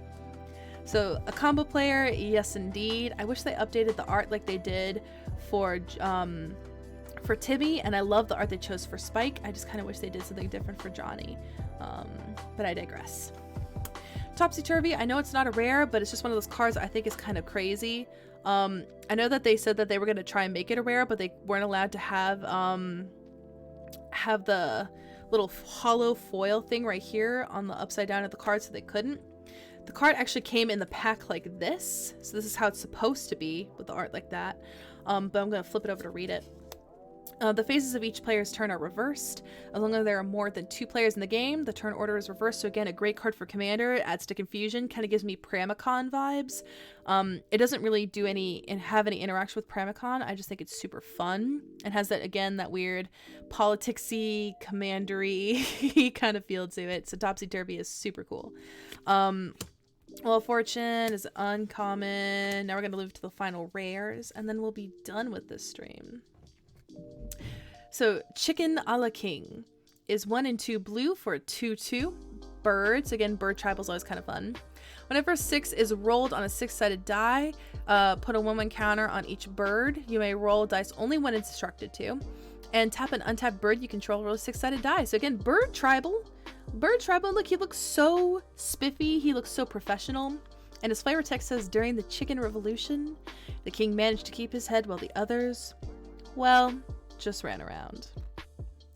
So a combo player, yes indeed. I wish they updated the art like they did for Timmy, and I love the art they chose for Spike. I just kind of wish they did something different for Johnny. But I digress. Topsy-Turvy, I know it's not a rare, but it's just one of those cards I think is kind of crazy. I know that they said that they were going to try and make it a rare, but they weren't allowed to have the little hollow foil thing right here on the upside down of the card, so they couldn't. The card actually came in the pack like this, so this is how it's supposed to be with the art like that. But I'm going to flip it over to read it. The phases of each player's turn are reversed. As long as there are more than 2 players in the game, the turn order is reversed. So again, a great card for Commander. It adds to confusion. Kind of gives me Pramicon vibes. It doesn't really do have any interaction with Pramicon. I just think it's super fun. And has that, again, that weird politicsy, commandery kind of feel to it. So Topsy-Turvy is super cool. Well, Fortune is uncommon. Now we're going to move to the final rares, and then we'll be done with this stream. So Chicken a la King is 1 and 2 blue for a 2/2. Birds, again, bird tribal is always kind of fun. Whenever 6 is rolled on a 6-sided die, put a 1/1 counter on each bird. You may roll dice only when instructed to, and tap an untapped bird you control, roll a 6-sided die. So again, bird tribal. Look, he looks so spiffy. He looks so professional. And his flavor text says, "During the Chicken Revolution, the king managed to keep his head while the others, well, just ran around."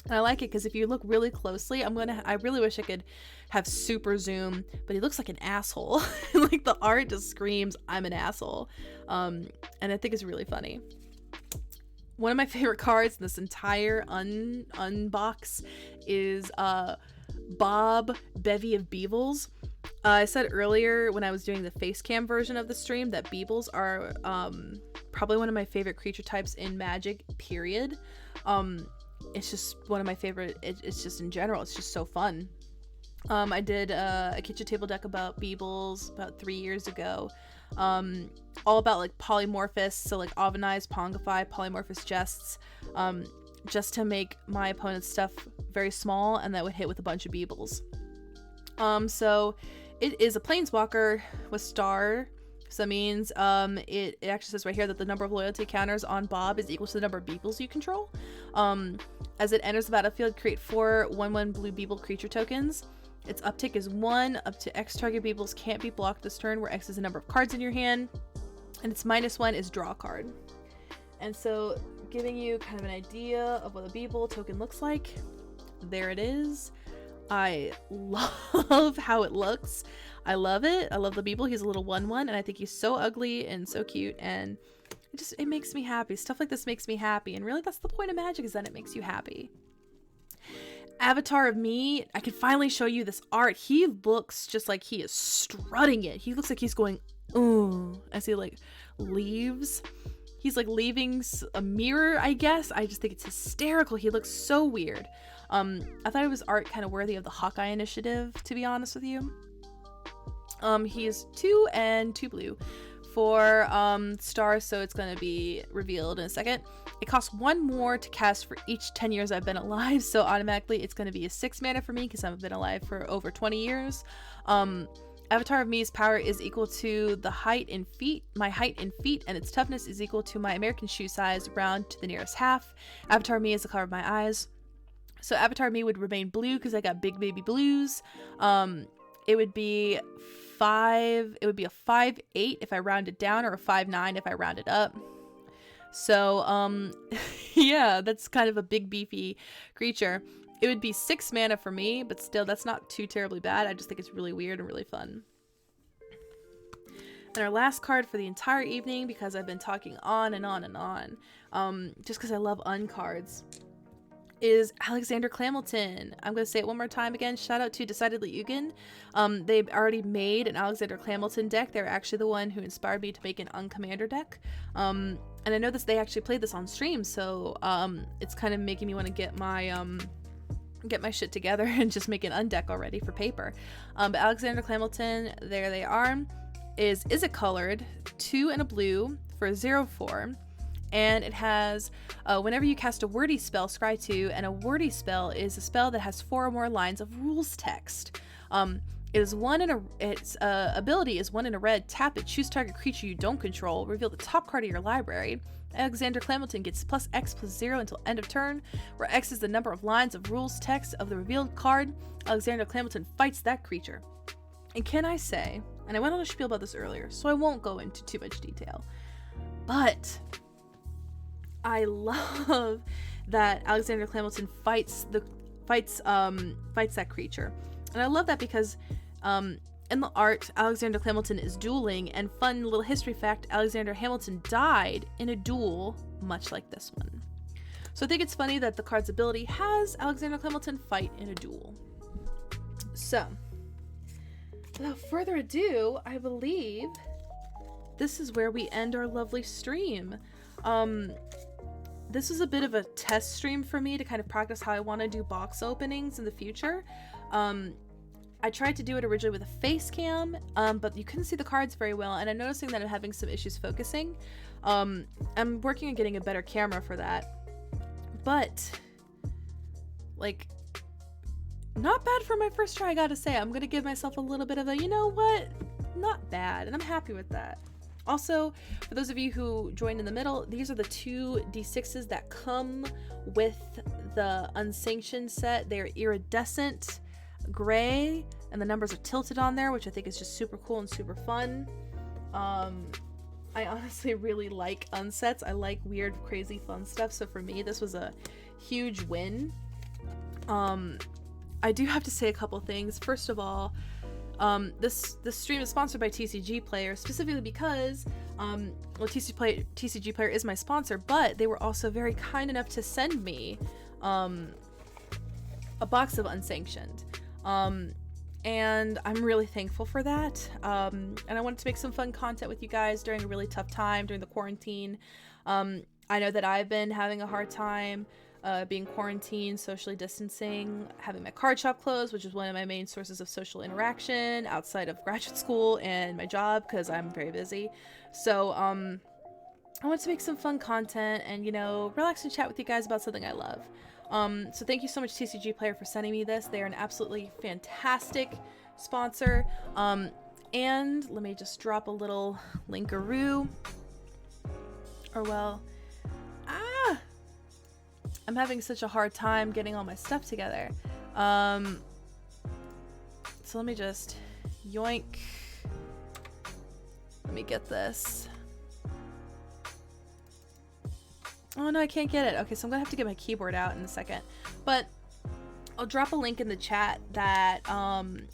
And I like it because if you look really closely, I really wish I could have super zoom, but he looks like an asshole. Like the art just screams, "I'm an asshole." And I think it's really funny. One of my favorite cards in this entire unbox is Bob Bevy of Beebles. I said earlier when I was doing the face cam version of the stream that Beebles are probably one of my favorite creature types in Magic, period. It's just one of my favorite, it's just in general, it's just so fun. I did a kitchen table deck about Beebles about 3 years ago. All about like polymorphous, so like Avenize, Pongify, polymorphous jests, just to make my opponent's stuff very small and that would hit with a bunch of Beebles. So it is a planeswalker with star. So that means it actually says right here that the number of loyalty counters on Bob is equal to the number of Beebles you control. As it enters the battlefield, create 4 1/1 blue Beeble creature tokens. Its uptick is 1 up to X target Beebles can't be blocked this turn, where X is the number of cards in your hand. And its -1 is draw a card. And so giving you kind of an idea of what a Beeble token looks like, there it is. I love how it looks. I love it. I love the Beeble. He's a little 1/1 and I think he's so ugly and so cute, and it makes me happy. Stuff like this makes me happy, and really that's the point of Magic, is that it makes you happy. Avatar of me, I can finally show you this art. He looks just like he is strutting it. He looks like he's going, oh, as he like leaves. He's like leaving a mirror, I guess. I just think it's hysterical. He looks so weird. I thought it was art kind of worthy of the Hawkeye initiative, to be honest with you. He is 2 and 2 blue for stars, so it's going to be revealed in a second. It costs 1 more to cast for each 10 years I've been alive, so automatically it's going to be a 6 mana for me because I've been alive for over 20 years. Avatar of Me's power is equal to the height in feet, my height in feet, and its toughness is equal to my American shoe size, round to the nearest half. Avatar of Me is the color of my eyes. So Avatar of Me would remain blue because I got big baby blues. It would be a 5/8 if I rounded down, or a 5/9 if I rounded up. So yeah, that's kind of a big beefy creature. It would be 6 mana for me, but still that's not too terribly bad. I just think it's really weird and really fun. And our last card for the entire evening, because I've been talking on and on and on, just because I love uncards, is Alexander Clamilton. I'm going to say it one more time again. Shout out to Decidedly Ugin. They've already made an Alexander Clamilton deck. They're actually the one who inspired me to make an Uncommander deck. And I know this, they actually played this on stream, so it's kind of making me want to get my shit together and just make an undeck already for paper. But Alexander Clamilton, there they are. Is it colored? 2 and a blue for a 0/4. And it has, whenever you cast a wordy spell, scry 2, and a wordy spell is a spell that has 4 or more lines of rules text. Its ability is 1 in a red. Tap it, choose target creature you don't control, reveal the top card of your library. Alexander Clamilton gets +X/+0 until end of turn, where X is the number of lines of rules text of the revealed card. Alexander Clamilton fights that creature. And can I say, and I went on a spiel about this earlier, so I won't go into too much detail, but I love that Alexander Clamilton fights that creature. And I love that because in the art, Alexander Clamilton is dueling, and fun little history fact, Alexander Hamilton died in a duel much like this one. So I think it's funny that the card's ability has Alexander Clamilton fight in a duel. So, without further ado, I believe this is where we end our lovely stream. This was a bit of a test stream for me to kind of practice how I want to do box openings in the future. I tried to do it originally with a face cam, but you couldn't see the cards very well, and I'm noticing that I'm having some issues focusing. I'm working on getting a better camera for that, but like, not bad for my first try, I gotta say. I'm gonna give myself a little bit of a, you know what, not bad, and I'm happy with that. Also, for those of you who joined in the middle, these are the 2 D6s that come with the Unsanctioned set. They're iridescent gray, and the numbers are tilted on there, which I think is just super cool and super fun. I honestly really like unsets. I like weird, crazy, fun stuff, so for me, this was a huge win. I do have to say a couple things. First of all, this stream is sponsored by TCG Player, specifically because TCG Player is my sponsor, but they were also very kind enough to send me a box of Unsanctioned, and I'm really thankful for that. And I wanted to make some fun content with you guys during a really tough time during the quarantine. I know that I've been having a hard time being quarantined, socially distancing, having my card shop closed, which is one of my main sources of social interaction outside of graduate school and my job, because I'm very busy. So I want to make some fun content and, relax and chat with you guys about something I love. So thank you so much, TCG Player, for sending me this. They are an absolutely fantastic sponsor. And let me just drop a little linkaroo. Or well, I'm having such a hard time getting all my stuff together. So let me just yoink. Let me get this. Oh no, I can't get it. Okay, so I'm gonna have to get my keyboard out in a second. But I'll drop a link in the chat that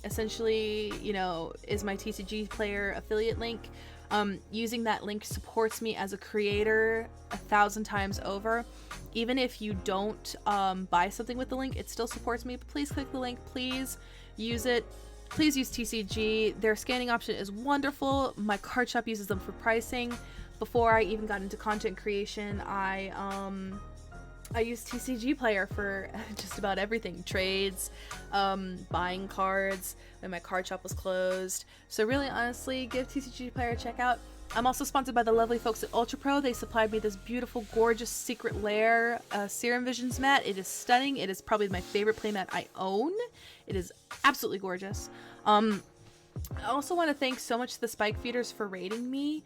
essentially, is my TCG Player affiliate link. Using that link supports me as a creator 1,000 times over. Even if you don't buy something with the link, it still supports me. But please click the link. Please use it. Please use TCG. Their scanning option is wonderful. My card shop uses them for pricing. Before I even got into content creation, I used TCG Player for just about everything. Trades, buying cards when my card shop was closed. So really, honestly, give TCG Player a check out. I'm also sponsored by the lovely folks at Ultra Pro. They supplied me this beautiful, gorgeous Secret Lair Serum Visions mat. It is stunning. It is probably my favorite playmat I own. It is absolutely gorgeous. I also want to thank so much the Spike Feeders for rating me.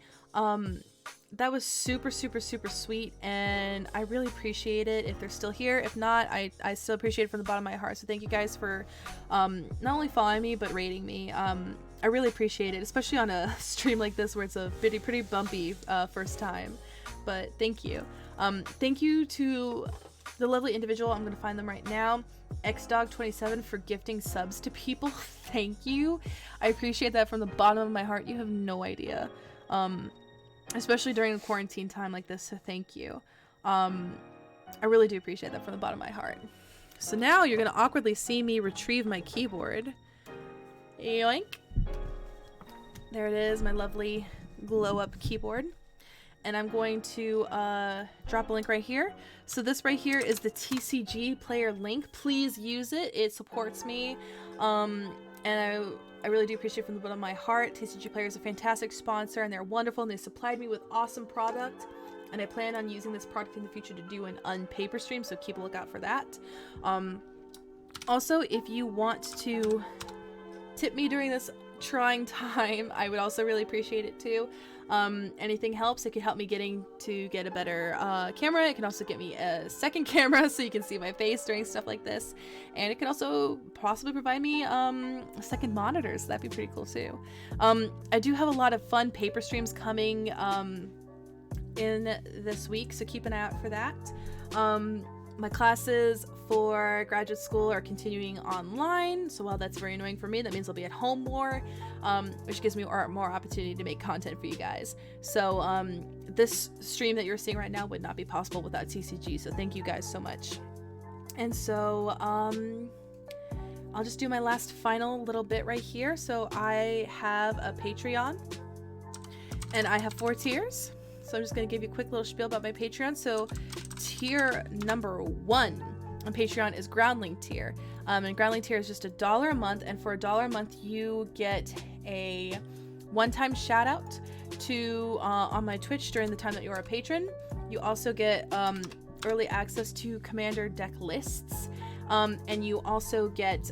That was super, super, super sweet, and I really appreciate it if they're still here. If not, I still appreciate it from the bottom of my heart. So thank you guys for not only following me, but rating me. I really appreciate it, especially on a stream like this where it's a pretty bumpy first time. But thank you. Thank you to the lovely individual. I'm going to find them right now. xdog27 for gifting subs to people. Thank you. I appreciate that from the bottom of my heart. You have no idea. Especially during a quarantine time like this, so thank you. I really do appreciate that from the bottom of my heart. So now you're gonna awkwardly see me retrieve my keyboard. Yoink. There it is, my lovely glow-up keyboard. And I'm going to drop a link right here. So this right here is the TCG Player link. Please use it. It supports me. And I really do appreciate it from the bottom of my heart. TCG Player is a fantastic sponsor, and they're wonderful, and they supplied me with awesome product. And I plan on using this product in the future to do an unpaper stream, so keep a lookout for that. Also, if you want to tip me during this trying time, I would also really appreciate it too. Anything helps. It could help me get a better camera. It can also get me a second camera so you can see my face during stuff like this, and it can also possibly provide me second monitors. That'd be pretty cool too. I do have a lot of fun paper streams coming in this week, so keep an eye out for that. My classes for graduate school are continuing online, so while that's very annoying for me, that means I'll be at home more, which gives me more opportunity to make content for you guys. So this stream that you're seeing right now would not be possible without TCG, so thank you guys so much. And so I'll just do my last final little bit right here. So I have a Patreon, and I have 4 tiers. So I'm just going to give you a quick little spiel about my Patreon. So tier number 1 on Patreon is Groundling tier. And Groundling tier is just $1 a month. And for $1 a month, you get a one-time shout out to on my Twitch during the time that you're a patron. You also get early access to Commander deck lists. And you also get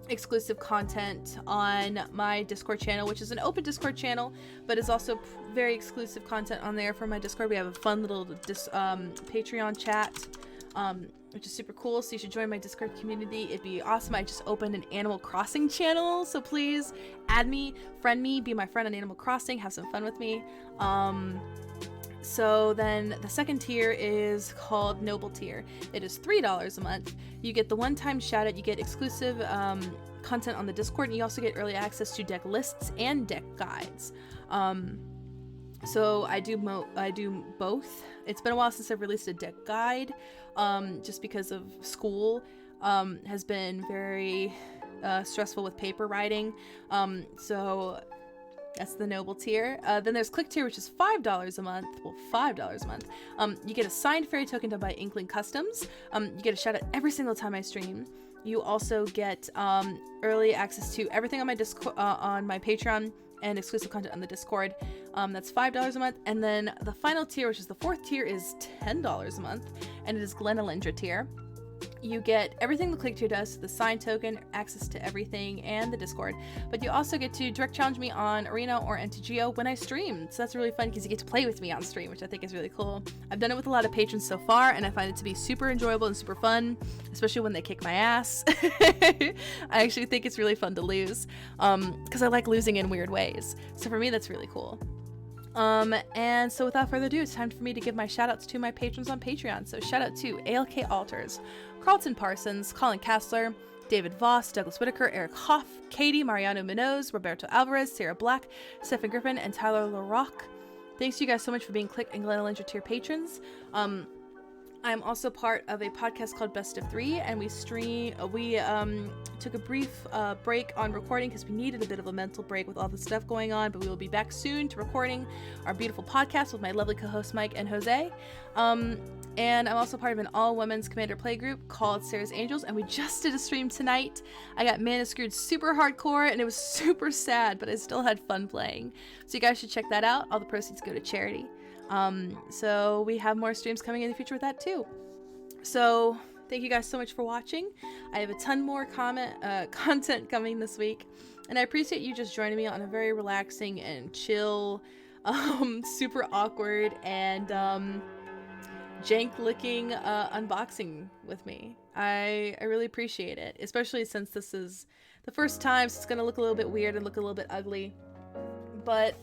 exclusive content on my Discord channel, which is an open Discord channel, but is also very exclusive content on there for my Discord. We have a fun little Patreon chat, which is super cool, so you should join my Discord community. It'd be awesome. I just opened an Animal Crossing channel, so please add me, friend me, be my friend on Animal Crossing, have some fun with me. So then the second tier is called Noble tier. It is $3 a month. You get the one-time shout out, you get exclusive content on the Discord, and you also get early access to deck lists and deck guides. So I do both. It's been a while since I've released a deck guide, just because of school has been very stressful with paper writing. So That's the noble tier. Then there's click tier, which is $5 a month. Well, $5 a month. You get a signed fairy token done by Inkling Customs. You get a shout out every single time I stream. You also get early access to everything on my on my Patreon, and exclusive content on the Discord. That's $5 a month. And then the final tier, which is the 4th tier, is $10 a month, and it is Glenalindra tier. You get everything the click tier does, the sign token, access to everything, and the Discord. But you also get to direct challenge me on Arena or NTGO when I stream. So that's really fun because you get to play with me on stream, which I think is really cool. I've done it with a lot of patrons so far, and I find it to be super enjoyable and super fun, especially when they kick my ass. I actually think it's really fun to lose because I like losing in weird ways. So for me, that's really cool. And so without further ado, it's time for me to give my shout outs to my patrons on Patreon. So shout out to ALK Alters, Carlton Parsons, Colin Kassler, David Voss, Douglas Whitaker, Eric Hoff, Katie, Mariano Minoz, Roberto Alvarez, Sarah Black, Stephen Griffin, and Tyler LaRock. Thanks to you guys so much for being Click and Glenalindra tier patrons. I'm also part of a podcast called Best of 3, and we took a brief break on recording because we needed a bit of a mental break with all the stuff going on, but we will be back soon to recording our beautiful podcast with my lovely co-hosts Mike and Jose. And I'm also part of an all-women's Commander play group called Sarah's Angels, and we just did a stream tonight. I got Mana Screwed super hardcore, and it was super sad, but I still had fun playing. So you guys should check that out. All the proceeds go to charity. So we have more streams coming in the future with that too. So thank you guys so much for watching. I have a ton more content coming this week, and I appreciate you just joining me on a very relaxing and chill, super awkward and jank looking unboxing with me. I really appreciate it, especially since this is the first time, so it's gonna look a little bit weird and look a little bit ugly, but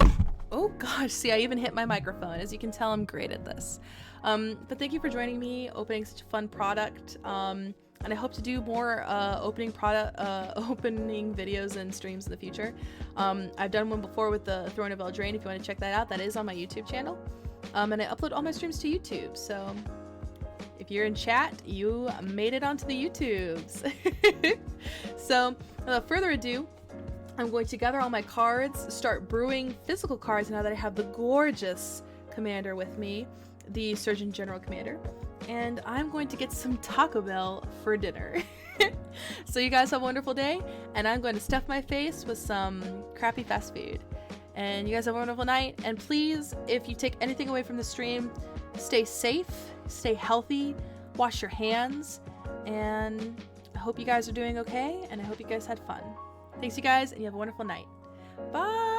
oh gosh, see, I even hit my microphone. As you can tell, I'm great at this. But thank you for joining me, opening such a fun product. And I hope to do more opening videos and streams in the future. I've done one before with the Throne of Eldraine. If you want to check that out, that is on my YouTube channel. And I upload all my streams to YouTube. So if you're in chat, you made it onto the YouTubes. So without further ado, I'm going to gather all my cards, start brewing physical cards now that I have the gorgeous commander with me, the Surgeon General Commander, and I'm going to get some Taco Bell for dinner. So you guys have a wonderful day, and I'm going to stuff my face with some crappy fast food. And you guys have a wonderful night, and please, if you take anything away from the stream, stay safe, stay healthy, wash your hands, and I hope you guys are doing okay, and I hope you guys had fun. Thanks, you guys, and you have a wonderful night. Bye!